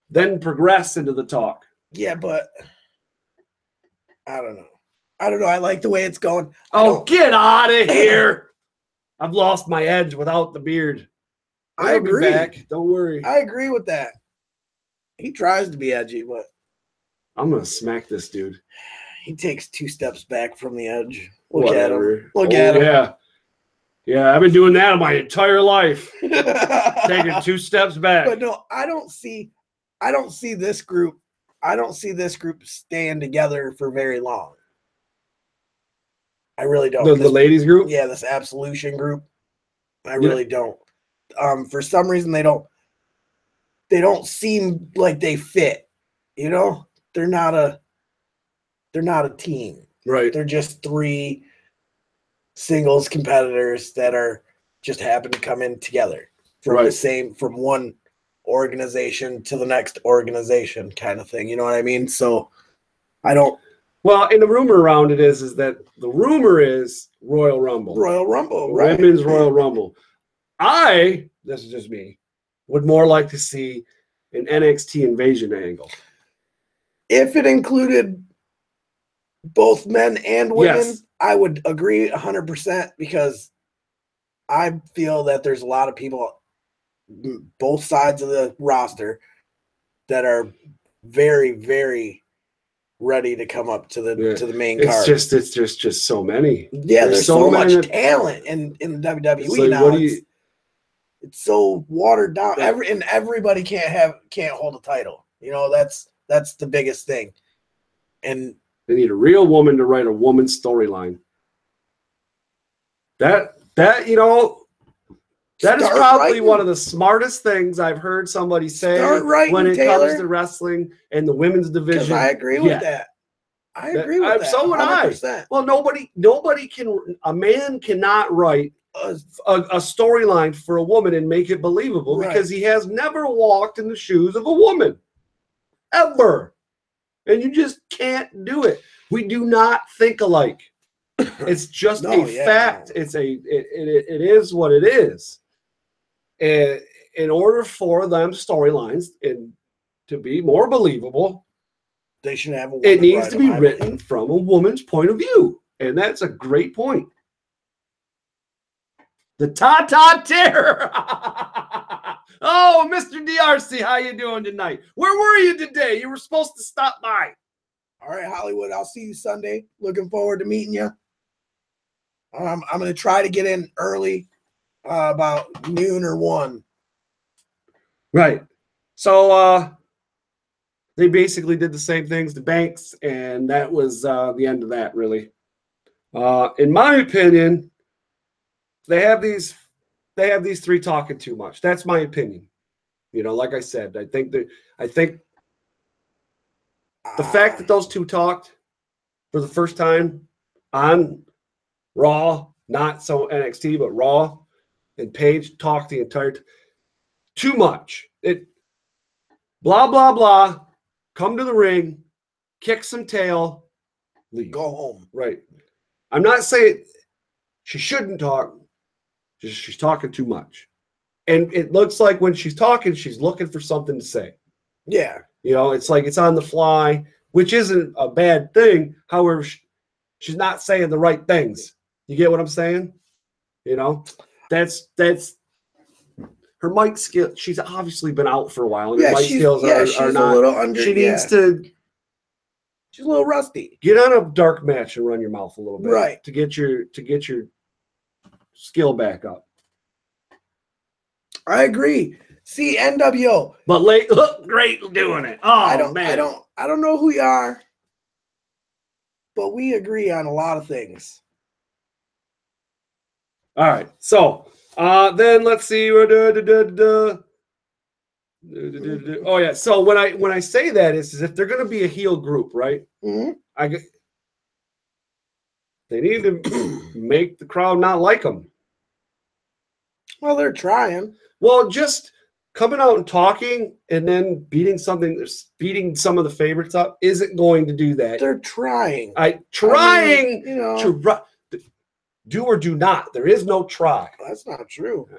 Then progress into the talk. Yeah, but I don't know. I like the way it's going. Oh, get out of here. I've lost my edge without the beard. I agree. Be back. Don't worry. I agree with that. He tries to be edgy, but I'm going to smack this dude. He takes 2 steps back from the edge. Look at him. Look at him. Yeah. Yeah, I've been doing that my entire life. Taking 2 steps back. But no, I don't see this group. I don't see this group staying together for very long. I really don't. The ladies group? Yeah, this Absolution group. I really don't. For some reason they don't seem like they fit. They're not a team. Right. They're just 3 singles competitors that are just happen to come in together from one organization to the next organization kind of thing. You know what I mean? So I don't. Well, and the rumor around it is that the rumor is Royal Rumble. Royal Rumble, right? Women's Royal Rumble. This is just me, would more like to see an NXT invasion angle. If it included both men and women, yes. I would agree 100% because I feel that there's a lot of people, both sides of the roster, that are very, very ready to come up to the main card. It's just so many. Yeah, there's so much talent in the WWE like, now. it's so watered down. Everybody can't hold a title. You know, that's the biggest thing. And they need a real woman to write a woman's storyline. That you know, that is probably one of the smartest things I've heard somebody say when it comes to wrestling and the women's division. I agree with that. I agree with that. So would 100%. Well, nobody can. A man cannot write a storyline for a woman and make it believable because he has never walked in the shoes of a woman, ever, and you just can't do it. We do not think alike. It's just a fact. No. It is what it is. And in order for them storylines to be more believable, they should have it needs to be written from a woman's point of view. And that's a great point. The Tata Terror. Oh, Mr. DRC, how you doing tonight? Where were you today? You were supposed to stop by. All right, Hollywood, I'll see you Sunday. Looking forward to meeting you. I'm going to try to get in early, about noon or 1. Right. So they basically did the same things to Banks, and that was the end of that, really. In my opinion, they have these 3 talking too much. That's my opinion. You know, like I said, I think the fact that those 2 talked for the first time on Raw, not so NXT, but Raw, and Paige talked the entire too much. It blah blah blah. Come to the ring, kick some tail, leave. Go home. Right. I'm not saying she shouldn't talk. She's talking too much, and it looks like when she's talking, she's looking for something to say. Yeah. You know, it's like it's on the fly, which isn't a bad thing. However, she's not saying the right things. You get what I'm saying? You know, that's her mic skill. She's obviously been out for a while, and her mic skills are not. A little under, she needs to. She's a little rusty. Get on a dark match and run your mouth a little bit, right? To get your skill back up. I agree. See, NWO, but look great doing it. Oh man, I don't know who you are, but we agree on a lot of things. All right, so then let's see. Oh yeah, so when I say that is if they're going to be a heel group, right? Mm-hmm. They need to make the crowd not like them. Well, they're trying. Well, just coming out and talking and then beating some of the favorites up isn't going to do that. They're trying. To do or do not. There is no try. That's not true.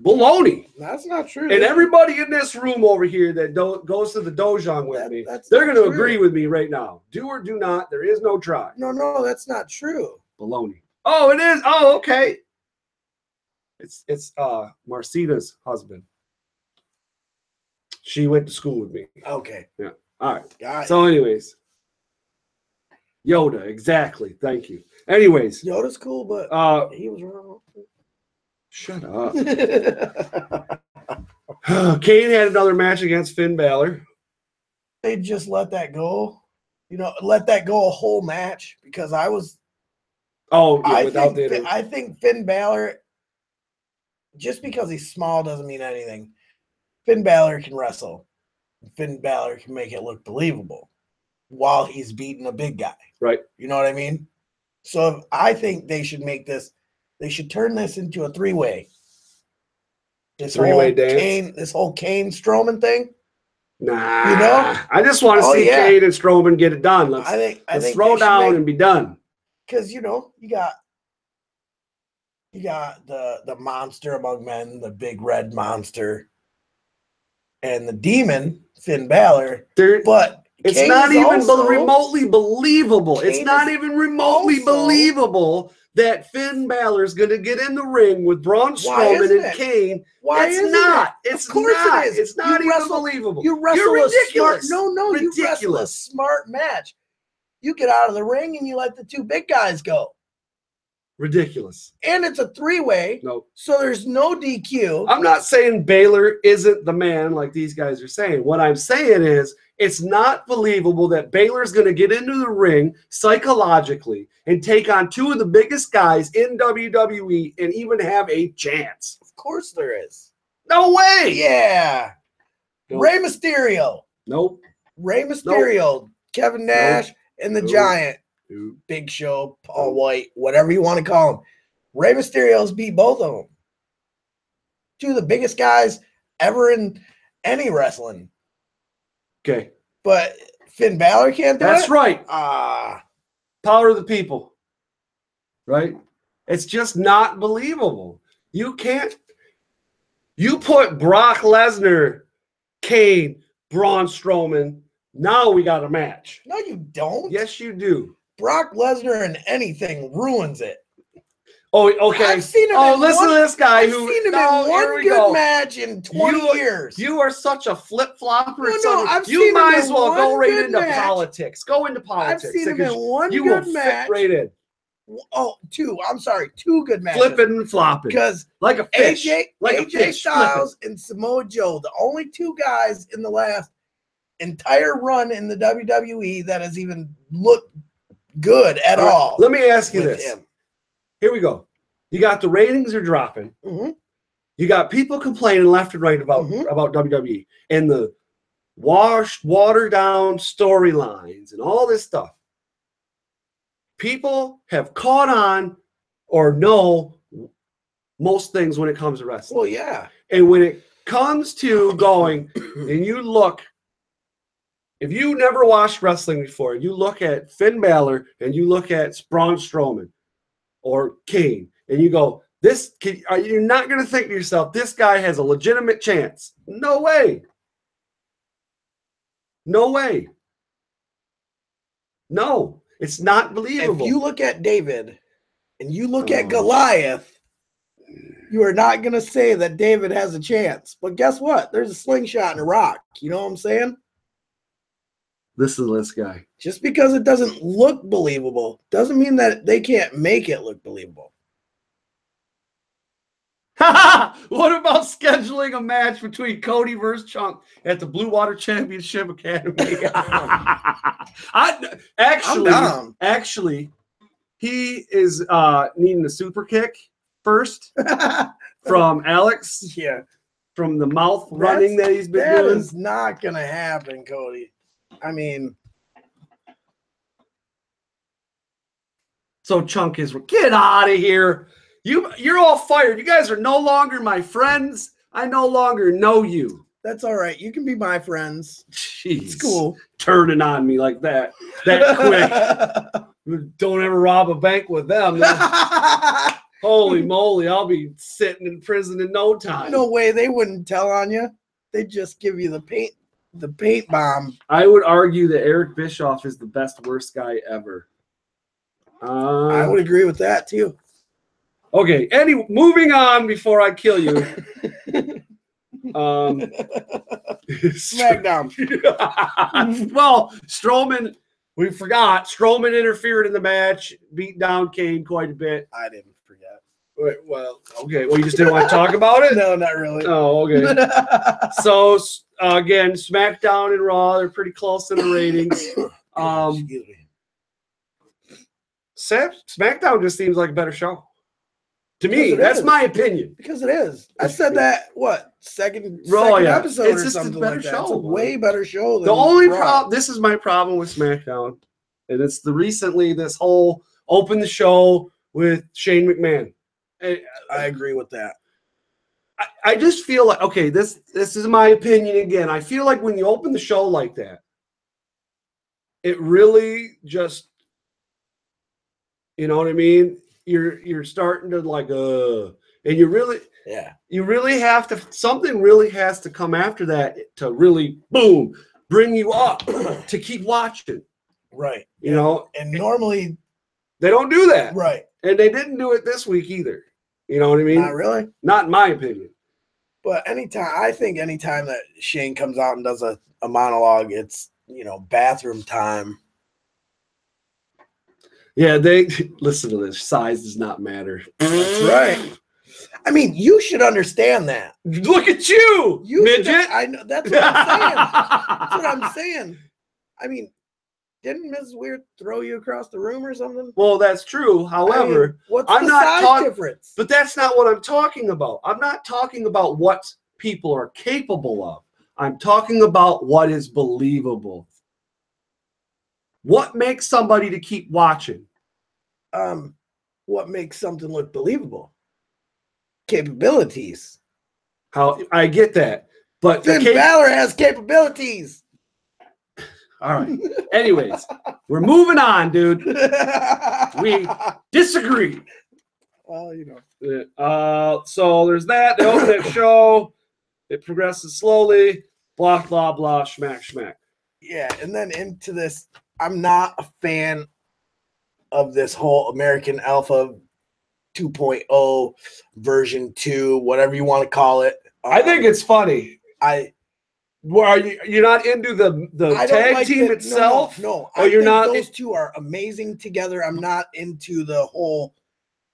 Baloney. That's not true. And everybody in this room over here that goes to the dojang with me, they're going to agree with me right now. Do or do not. There is no try. No, that's not true. Baloney. Oh, it is. Oh, okay. It's Marcita's husband. She went to school with me. Okay. Yeah. All right. Got it. So, anyways, Yoda. Exactly. Thank you. Anyways, Yoda's cool, but he was wrong. Shut up. Kane had another match against Finn Balor. They just let that go. You know, let that go a whole match because I was. Oh, yeah, I think Finn Balor, just because he's small doesn't mean anything. Finn Balor can wrestle. Finn Balor can make it look believable while he's beating a big guy. Right. You know what I mean? So I think they should make this. They should turn this into a 3-way. This three-way dance. This whole Kane Strowman thing. Nah, you know, I just want to see Kane and Strowman get it done. Let's throw down and be done. Because you know you got the monster among men, the big red monster, and the demon Finn Balor. But it's Kane not even also, remotely believable. Kane it's not even remotely believable that Finn Balor's going to get in the ring with Braun Strowman and Kane. It's not. It's of course not. It is. It's not even believable. You wrestle You're ridiculous. You wrestle a smart match. You get out of the ring and you let the 2 big guys go. Ridiculous. And it's a 3-way. No. So there's no DQ. I'm not saying Baylor isn't the man like these guys are saying. What I'm saying is it's not believable that Baylor's going to get into the ring psychologically and take on two of the biggest guys in WWE and even have a chance. Of course there is. No way. Yeah. Nope. Rey Mysterio. Nope. Rey Mysterio. Nope. Kevin Nash and the Giant. Nope. Big Show, Paul White, whatever you want to call him. Rey Mysterio's beat both of them. Two of the biggest guys ever in any wrestling. Okay. But Finn Balor can't do it? That's right. Power of the people. Right? It's just not believable. You can't. You put Brock Lesnar, Kane, Braun Strowman. Now we got a match. No, you don't. Yes, you do. Brock Lesnar in anything ruins it. Oh, okay. I've seen him. Listen to this guy I've seen him in one good match in 20 years. You are such a flip flopper. You might as well go right into politics. Go into politics. I've seen him in one good match. Right in. Oh, two. I'm sorry, two good matches. Flipping and flopping. Because like a fish. AJ Styles and Samoa Joe, the only two guys in the last entire run in the WWE that has even looked good at all. Let me ask you this. Here we go. You got the ratings are dropping. Mm-hmm. You got people complaining left and right about WWE and the washed, watered down storylines and all this stuff. People have caught on or know most things when it comes to wrestling. Well, yeah. And when it comes to going and you look, if you never watched wrestling before, you look at Finn Balor and you look at Braun Strowman or Kane, and you go, you're not going to think to yourself, this guy has a legitimate chance. No way. No way. No, it's not believable. If you look at David and you look at Goliath, you are not going to say that David has a chance. But guess what? There's a slingshot and a rock. You know what I'm saying? Listen to this guy. Just because it doesn't look believable doesn't mean that they can't make it look believable. What about scheduling a match between Cody versus Chunk at the Blue Water Championship Academy? Actually, he is needing a super kick first from Alex. Yeah. From the mouth running that he's been doing. That is not going to happen, Cody. I mean, so Chunk is get out of here. You're all fired. You guys are no longer my friends. I no longer know you. That's all right. You can be my friends. Jeez, it's cool. Turning on me like that quick. Don't ever rob a bank with them. Holy moly, I'll be sitting in prison in no time. No way, they wouldn't tell on you. They'd just give you the paint bomb. I would argue that Eric Bischoff is the best worst guy ever. I would agree with that too. Okay, moving on before I kill you. SmackDown. Well, Strowman, we forgot. Strowman interfered in the match, beat down Kane quite a bit. I didn't forget. Wait, well, okay. Well, you just didn't want to talk about it? No, not really. Oh, okay. So, again, SmackDown and Raw, they're pretty close in the ratings. Excuse me. SmackDown just seems like a better show. To me, that's my opinion. Because it is. I said that, second episode it's or just something a better like that. show. It's a way better show than the only Raw. problem, this is my problem with SmackDown, and it's this whole open the show with Shane McMahon. I agree with that. I just feel like, okay, this is my opinion again. I feel like when you open the show like that, it really just, you know what I mean? You're starting to and you really have to, something really has to come after that to really boom, bring you up to keep watching. Right. You know, and normally they don't do that. Right. And they didn't do it this week either. You know what I mean? Not really. Not in my opinion. But I think anytime that Shane comes out and does a monologue, it's, bathroom time. Yeah, they listen to this. Size does not matter. That's right. I mean, you should understand that. Look at you, midget. I know. That's what I'm saying. That's what I'm saying. I mean, didn't Mrs. Weird throw you across the room or something? Well, that's true. However, I mean, what's I'm the not size difference? But that's not what I'm talking about. I'm not talking about what people are capable of. I'm talking about what is believable. What makes somebody to keep watching? What makes something look believable? Capabilities. How I get that, but Finn Balor has capabilities. All right. Anyways, we're moving on, dude. We disagree. Well, you know. So there's that. They open that show. It progresses slowly. Blah, blah, blah. Schmack, schmack. Yeah, and then into this. I'm not a fan of this whole American Alpha 2.0 version 2, whatever you want to call it. I think it's funny. Well, are you're not into the tag team itself? No. Oh, you're not. Those two are amazing together. I'm not into the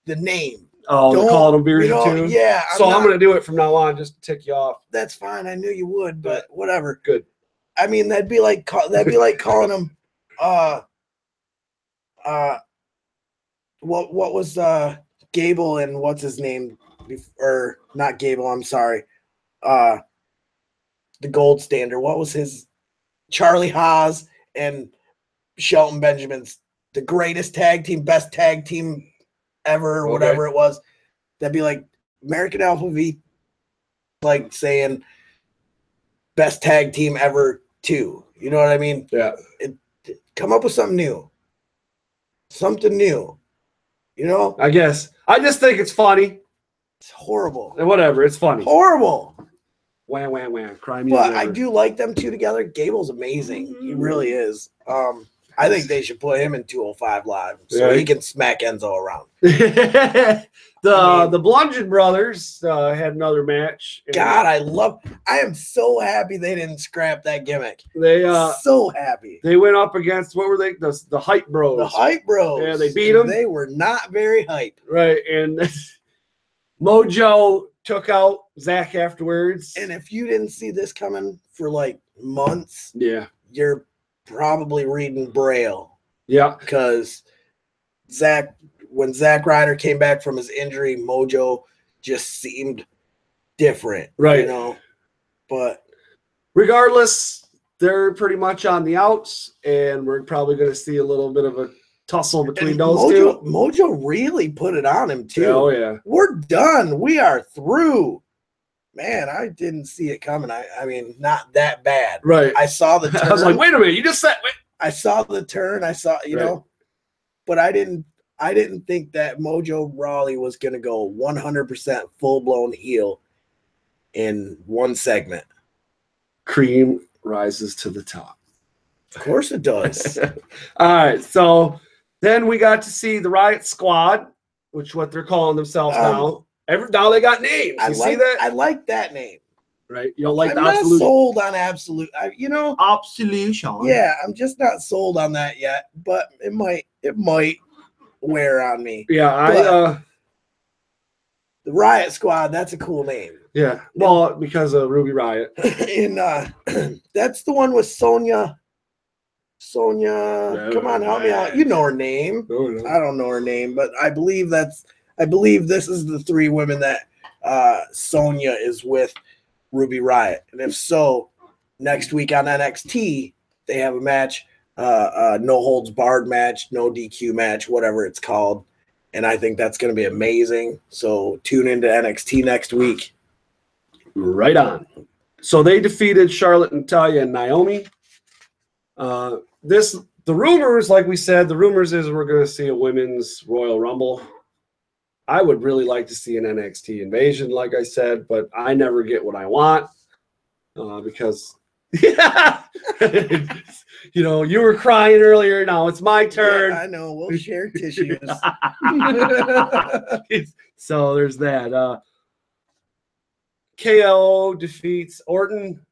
name. Oh, call them version 2. Yeah. I'm going to do it from now on just to tick you off. That's fine. I knew you would, but whatever. Good. I mean, that'd be like calling them. What was Gable and what's his name? Or not Gable? I'm sorry. The gold standard. What was his? Charlie Haas and Shelton Benjamin's the greatest tag team, best tag team ever, or whatever it was. That'd be like American Alpha V, like saying best tag team ever 2. You know what I mean? Yeah. Come up with something new. Something new. You know? I guess. I just think it's funny. It's horrible. Whatever. It's funny. Horrible. Wham, wham, wham. Crime. But I do like them two together. Gable's amazing. He really is. I think they should put him in 205 Live so he can smack Enzo around. The Bludgeon Brothers had another match. God, I am so happy they didn't scrap that gimmick. They so happy. They went up against, what were they? The Hype Bros. The Hype Bros. Yeah, they beat them. They were not very hype. Right, and Mojo took out Zach afterwards. And if you didn't see this coming for like months, you're probably reading Braille. Yeah. Because when Zack Ryder came back from his injury, Mojo just seemed different. Right. You know? But regardless, they're pretty much on the outs, and we're probably going to see a little bit of a tussle between those two. Mojo really put it on him, too. Oh, yeah. We're done. We are through. Man, I didn't see it coming. I mean, not that bad. Right. I saw the turn. I was like, wait a minute. You just said. Wait. I saw the turn. I saw, you know, but I didn't think that Mojo Rawley was going to go 100% full-blown heel in one segment. Cream rises to the top. Of course it does. All right. So then we got to see the Riot Squad, which is what they're calling themselves now. Now they got names. See that? I like that name. Right. You don't like I'm the not Absolute? Sold on Absolute. Absolution. Yeah, I'm just not sold on that yet, but it might wear on me. Yeah, the Riot Squad, that's a cool name. Yeah. Well, because of Ruby Riot. And that's the one with Sonya. Come on, help me out. You know her name. No. I don't know her name, but I believe this is the 3 women that Sonya is with Ruby Riot. And if so, next week on NXT, they have a match, no holds barred match, no DQ match, whatever it's called. And I think that's going to be amazing. So tune into NXT next week. Right on. So they defeated Charlotte, Natalya, and Naomi. The rumors, like we said, the rumors is we're going to see a women's Royal Rumble. I would really like to see an NXT invasion, like I said, but I never get what I want because, you know, you were crying earlier. Now it's my turn. Yeah, I know. We'll share tissues. So there's that. KO defeats Orton.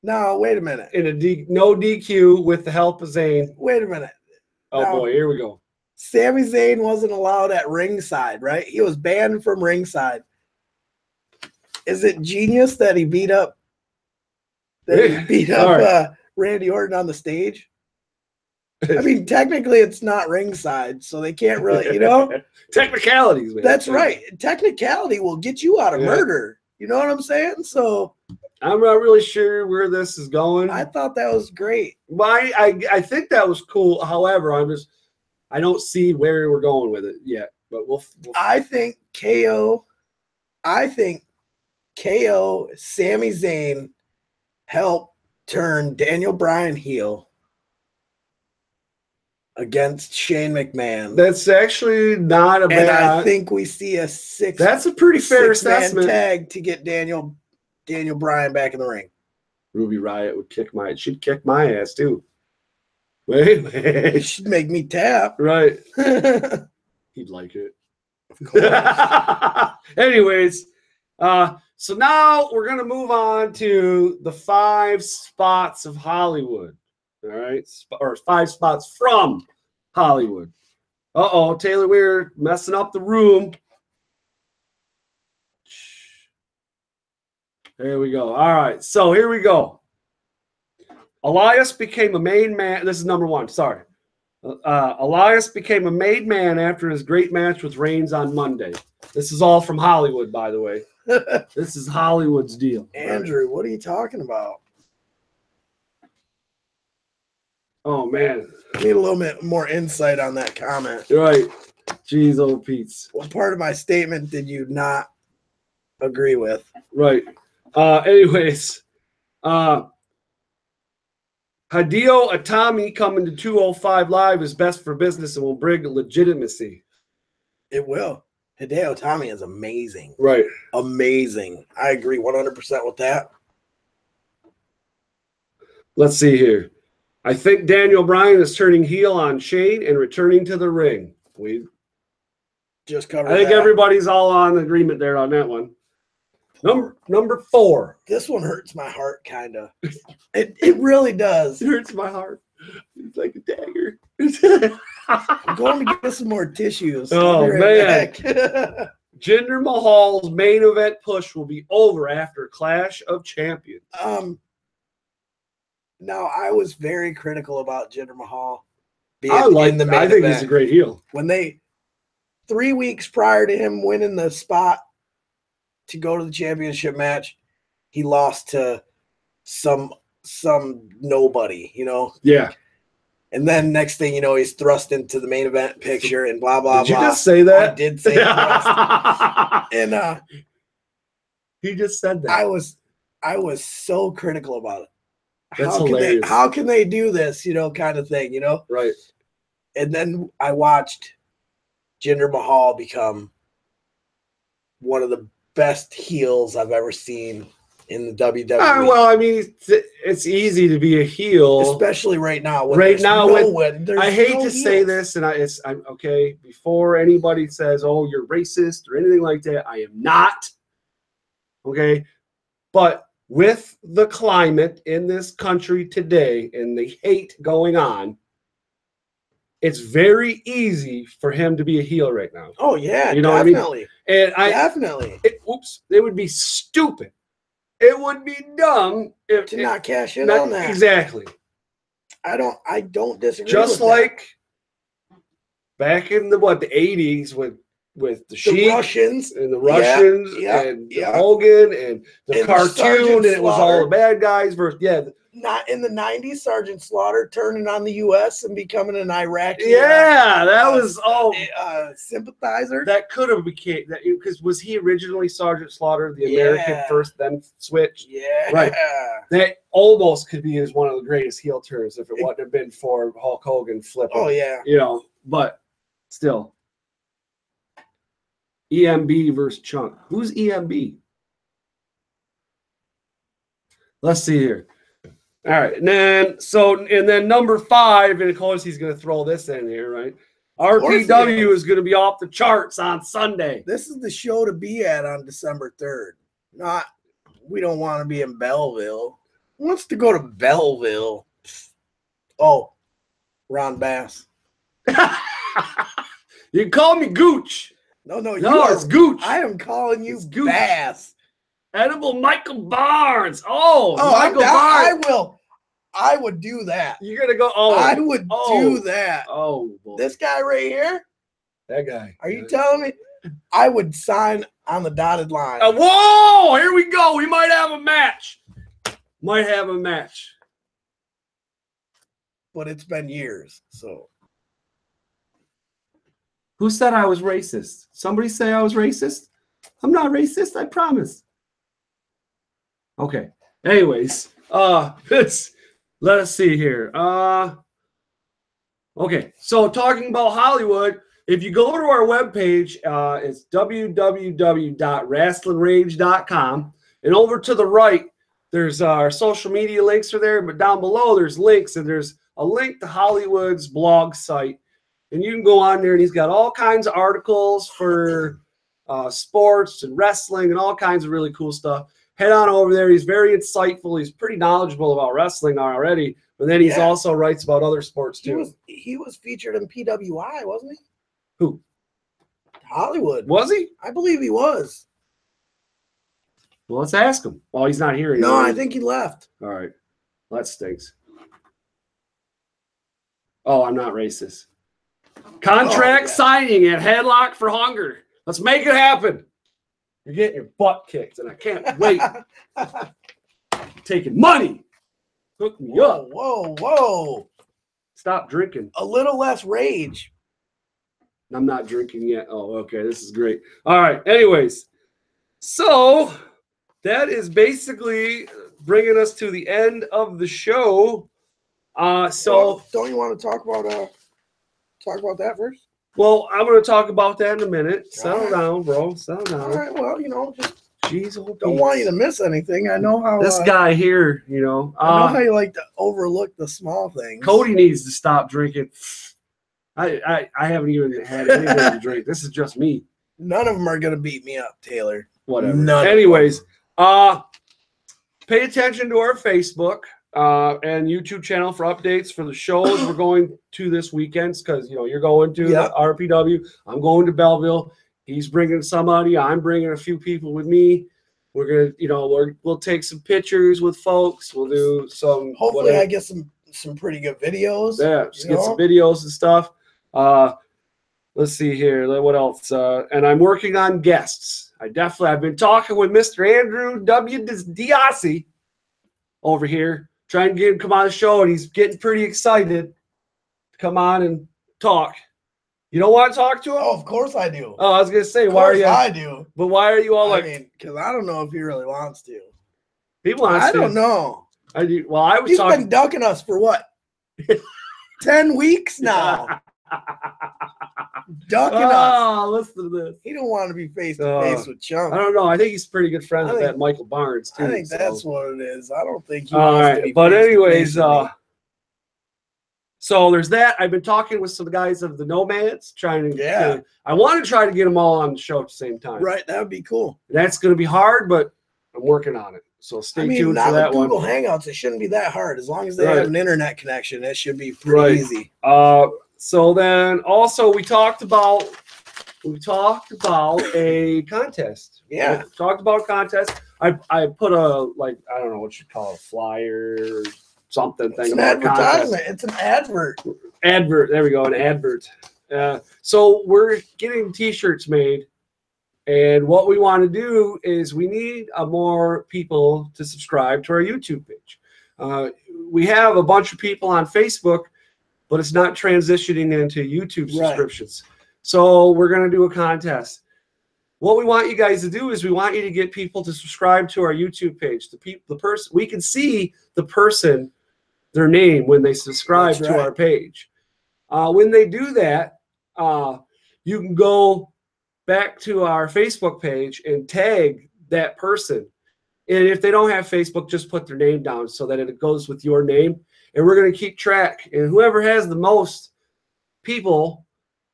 No, wait a minute. In no DQ with the help of Zayn. Wait a minute. Oh, boy, here we go. Sami Zayn wasn't allowed at ringside, right? He was banned from ringside. Is it genius that he beat up Randy Orton on the stage? I mean, technically it's not ringside, so they can't really, Technicalities, man. That's right. Technicality will get you out of murder. You know what I'm saying? So I'm not really sure where this is going. I thought that was great. I think that was cool. However, I don't see where we're going with it yet. But we'll I think KO, Sami Zayn helped turn Daniel Bryan heel against Shane McMahon. That's actually not a bad. And I think we see a That's a pretty fair assessment. Tag to get Daniel Bryan back in the ring. Ruby Riott she'd kick my ass too. Wait. She'd make me tap. Right. He'd like it. Of course. Anyways, so now we're gonna move on to the 5 spots of Hollywood. All right, or 5 spots from Hollywood. Taylor Weir messing up the room. There we go. All right, so here we go. Elias became a made man. This is number 1. Sorry. Elias became a made man after his great match with Reigns on Monday. This is all from Hollywood, by the way. This is Hollywood's deal. Andrew, what are you talking about? Oh, man. Need a little bit more insight on that comment. Right. Jeez, old Pete's. What part of my statement did you not agree with? Right. Anyways, Hideo Itami coming to 205 Live is best for business and will bring legitimacy. It will. Hideo Itami is amazing. Right. Amazing. I agree 100% with that. Let's see here. I think Daniel Bryan is turning heel on Shane and returning to the ring. We just covered I think everybody's all on agreement there on that one. Number 4. This one hurts my heart, kind of. It really does. It hurts my heart. It's like a dagger. I'm going to get some more tissues. Oh, man. Jinder Mahal's main event push will be over after Clash of Champions. Now, I was very critical about Jinder Mahal I think he's a great heel. When 3 weeks prior to him winning the spot to go to the championship match, he lost to some nobody, Yeah. And then next thing you know, he's thrust into the main event picture and blah, blah, blah. Did you just say that? I did say that. And he just said that. I was so critical about it. That's hilarious. How can they do this, kind of thing, Right. And then I watched Jinder Mahal become one of the best heels I've ever seen in the WWE. Well, I mean, it's easy to be a heel, especially right now. I hate to say this, and I'm okay. Before anybody says, "Oh, you're racist" or anything like that, I am not. Okay, but with the climate in this country today and the hate going on, it's very easy for him to be a heel right now. Oh yeah, you know definitely. What I mean? And definitely. It would be stupid. It would be dumb to not cash in on that. Exactly. I don't disagree. Just with like that. Back in the 80s with the Sheik Russians and the Hogan and the cartoon, and it was all the bad guys versus Not in the 90s, Sergeant Slaughter turning on the U.S. and becoming an Iraqi. That was sympathizer. That could have became that because was he originally Sergeant Slaughter, the American first, then switched? Yeah, right. That almost could be as one of the greatest heel turns if it wouldn't have been for Hulk Hogan flipping. Oh yeah, but still. EMB versus Chunk. Who's EMB? Let's see here. All right, and then number 5, and of course he's going to throw this in here, right? RPW is going to be off the charts on Sunday. This is the show to be at on December 3rd. We don't want to be in Belleville. Who wants to go to Belleville? Oh, Ron Bass. You can call me Gooch. No, It's Gooch. I am calling you Gooch. Bass. Edible Michael Barnes. Oh, Michael Barnes. I would do that. You're gonna go. Oh, I would do that. Oh, boy. This guy right here. That guy. Are you telling me? I would sign on the dotted line. Whoa! Here we go. We might have a match. But it's been years, so. Who said I was racist? Somebody say I was racist? I'm not racist, I promise. Okay. Anyways, let us see here. Okay, so talking about Hollywood, if you go to our webpage, it's www.rasslinrage.com, and over to the right, there's our social media links are there, but down below there's links, and there's a link to Hollywood's blog site. And you can go on there, and he's got all kinds of articles for sports and wrestling and all kinds of really cool stuff. Head on over there. He's very insightful. He's pretty knowledgeable about wrestling already, but then he's also writes about other sports too. He was featured in PWI, wasn't he? Who? Hollywood. Was he? I believe he was. Well, let's ask him. Well, he's not here anymore. No, I think he left. All right. Well, that stinks. Oh, I'm not racist. Contract signing at Headlock for Hunger. Let's make it happen. You're getting your butt kicked, and I can't wait. Taking money. Hook me up. Whoa. Stop drinking. A little less rage. I'm not drinking yet. Oh, okay. This is great. All right. Anyways, so that is basically bringing us to the end of the show. So don't you want to talk about that first? Well, I'm going to talk about that in a minute. Settle down, bro. Settle down. All right. Well, just jeez, don't want you to miss anything. I know how this guy here, I know how you like to overlook the small things. Cody needs to stop drinking. I haven't even had anything to drink. This is just me. None of them are going to beat me up, Taylor. Whatever. Anyways, pay attention to our Facebook and YouTube channel for updates for the shows we're going to this weekend, because you're going to the RPW. I'm going to Belleville. He's bringing somebody. I'm bringing a few people with me. We're gonna, we'll take some pictures with folks. We'll do some. Hopefully, I get some pretty good videos. Yeah, just get some videos and stuff. Let's see here. What else? And I'm working on guests. I've been talking with Mr. Andrew W. Diassi over here, trying to get him to come on the show, and he's getting pretty excited to come on and talk. You don't want to talk to him? Oh, of course I do. Oh, I was gonna say, why are you? I do. But why are you all because I don't know if he really wants to. He wants to. I don't know. I do. Well, I was. He's been ducking us for what? 10 weeks now. Ducking us. Oh, listen to this. He don't want to be face to face with Chunk. I don't know. I think he's pretty good friends with that Michael Barnes too. I think that's what it is. I don't think he wants to be. But anyways, so there's that. I've been talking with some guys of the Nomads, trying to. I want to try to get them all on the show at the same time. Right, that would be cool. That's going to be hard, but I'm working on it. So stay tuned for that one. Google Hangouts, it shouldn't be that hard. As long as they have an internet connection, it should be pretty easy. So then also we talked about a contest. Yeah. We talked about a contest. I put I don't know what you call it, a flyer or something thing about advertisement. It's an advert. There we go, an advert. So we're getting t-shirts made. And what we want to do is we need more people to subscribe to our YouTube page. We have a bunch of people on Facebook, but it's not transitioning into YouTube subscriptions. So we're going to do a contest. What we want you guys to do is we want you to get people to subscribe to our YouTube page. The person, we can see the person, their name when they subscribe to our page. When they do that, you can go back to our Facebook page and tag that person. And if they don't have Facebook, just put their name down so that it goes with your name. And we're going to keep track. And whoever has the most people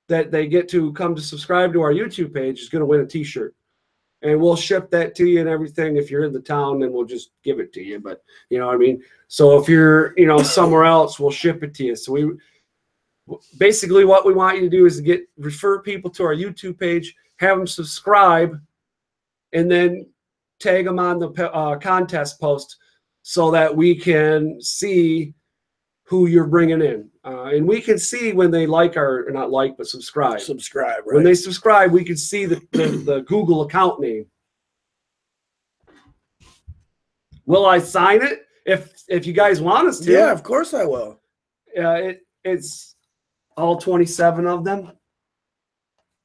that they get to come to subscribe to our YouTube page is going to win a t-shirt. And we'll ship that to you and everything. If you're in the town, then we'll just give it to you. But you know what I mean? So if you're, somewhere else, we'll ship it to you. So basically what we want you to do is refer people to our YouTube page, have them subscribe, and then tag them on the contest post so that we can see who you're bringing in. And we can see when they like or not like, but subscribe. Subscribe, right? When they subscribe, we can see the Google account name. Will I sign it if you guys want us to? Yeah, of course I will. It's all 27 of them.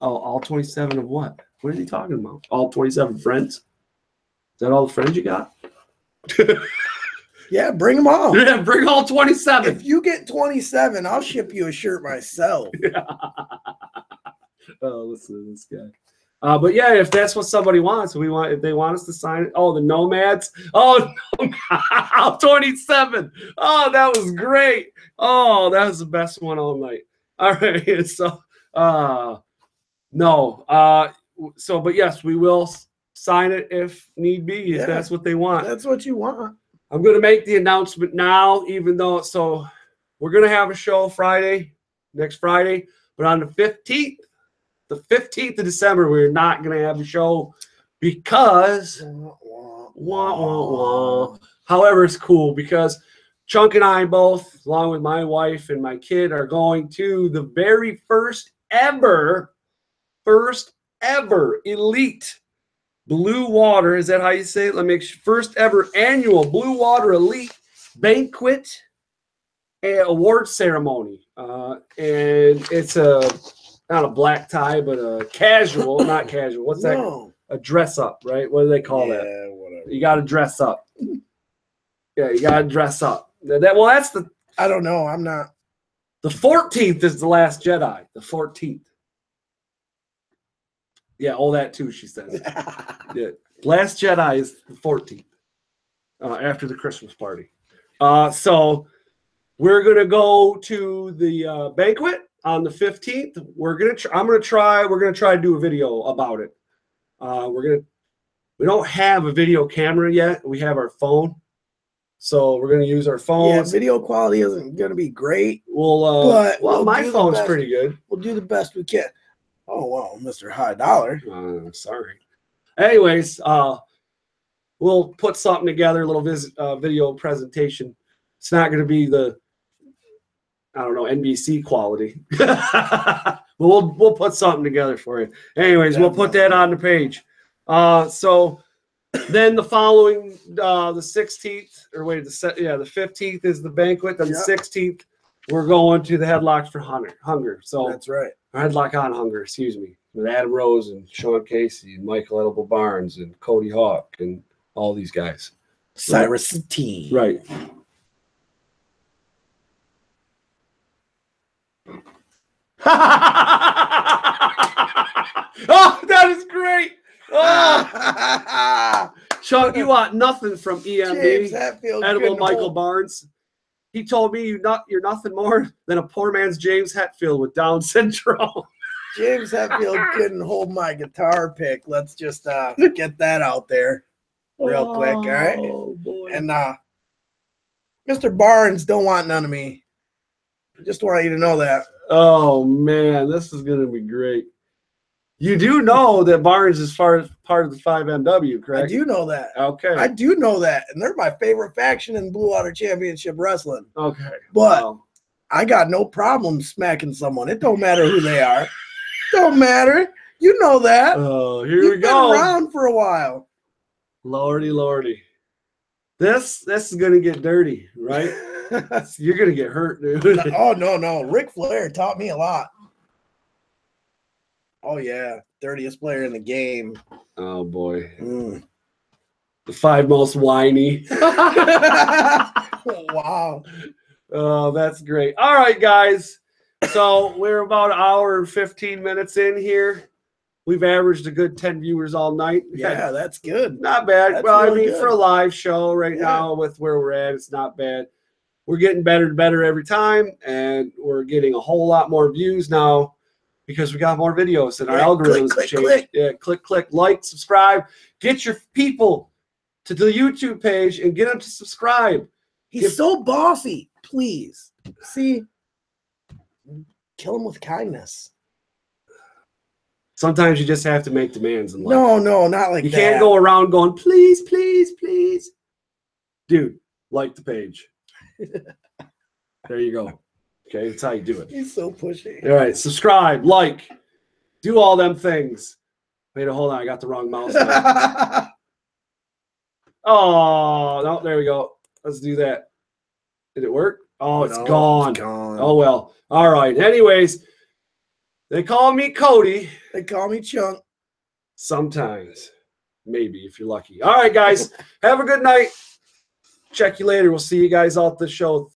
Oh, all 27 of what? What are you talking about? All 27 friends? Is that all the friends you got? Yeah, bring them all. Yeah, bring all 27. If you get 27, I'll ship you a shirt myself. Yeah. Oh, listen to this guy. But yeah, if that's what somebody wants, if they want us to sign it. Oh, the Nomads. Oh, 27. Oh, that was great. Oh, that was the best one all night. All right. So, but yes, we will sign it if need be, if that's what they want. That's what you want. I'm going to make the announcement now, even though we're going to have a show next Friday, but on the 15th of December, we're not going to have a show because However, it's cool because Chunk and I both, along with my wife and my kid, are going to the very first ever elite Blue Water, is that how you say it? Let me make sure. First ever annual Blue Water Elite Banquet and Award Ceremony. And it's not a black tie, but a casual, not casual. What's that? A dress up, right? What do they call that? Yeah, whatever. You got to dress up. Yeah, you got to dress up. That's the. I don't know. I'm not. The 14th is the Last Jedi. The 14th. Yeah, all that too, she says. Yeah. Last Jedi is the 14th, after the Christmas party. So we're gonna go to the banquet on the 15th. We're gonna try to do a video about it. We don't have a video camera yet. We have our phone, so we're gonna use our phones. Yeah, video quality isn't gonna be great. But my phone's pretty good. We'll do the best we can. Oh, well, Mr. High Dollar. Sorry. Anyways, we'll put something together, a little video presentation. It's not going to be the, NBC quality. But we'll put something together for you. Anyways, we'll put that on the page. So then the following, the 16th, the 15th is the banquet. Then the 16th, we're going to the Headlock for Hunger. So that's right. Headlock on Hunger, excuse me, with Adam Rose and Sean Casey and Michael Edible Barnes and Cody Hawk and all these guys. Cyrus T. Right. Oh, that is great. Oh. Sean, you want nothing from EMB, Edible Michael Barnes. He told me you're nothing more than a poor man's James Hetfield with Down syndrome. James Hetfield couldn't hold my guitar pick. Let's just get that out there real quick, all right? Oh, boy. And Mr. Barnes don't want none of me. Just want you to know that. Oh, man, this is going to be great. You do know that Barnes is part of the 5MW, correct? I do know that. Okay. I do know that. And they're my favorite faction in Blue Water Championship Wrestling. Okay. But I got no problem smacking someone. It don't matter who they are. Don't matter. You know that. Oh, here we go. You've been around for a while. Lordy. This is going to get dirty, right? You're going to get hurt, dude. Oh, no. Ric Flair taught me a lot. Oh, yeah. Dirtiest player in the game. Oh, boy. The 5 most whiny. Wow. Oh, that's great. All right, guys. So we're about an hour and 15 minutes in here. We've averaged a good 10 viewers all night. Yeah, that's good. Not bad. That's really good. For a live show right now with where we're at, it's not bad. We're getting better and better every time, and we're getting a whole lot more views now because we got more videos and our algorithms have changed. Click. Yeah, click, like, subscribe. Get your people to the YouTube page and get them to subscribe. He's so bossy. Please. See, Kill them with kindness. Sometimes you just have to make demands in life. No, not like you that. can't go around going, please, please, please. Dude, like the page. There you go. Okay, that's how you do it. He's so pushy. All right, subscribe, like, do all them things. Wait, hold on, I got the wrong mouse. Oh, no, there we go. Let's do that. Did it work? Oh, it's gone. It's gone. Oh, well. All right. Anyways, they call me Cody. They call me Chunk. Sometimes. Maybe, if you're lucky. All right, guys. Have a good night. Check you later. We'll see you guys out the show.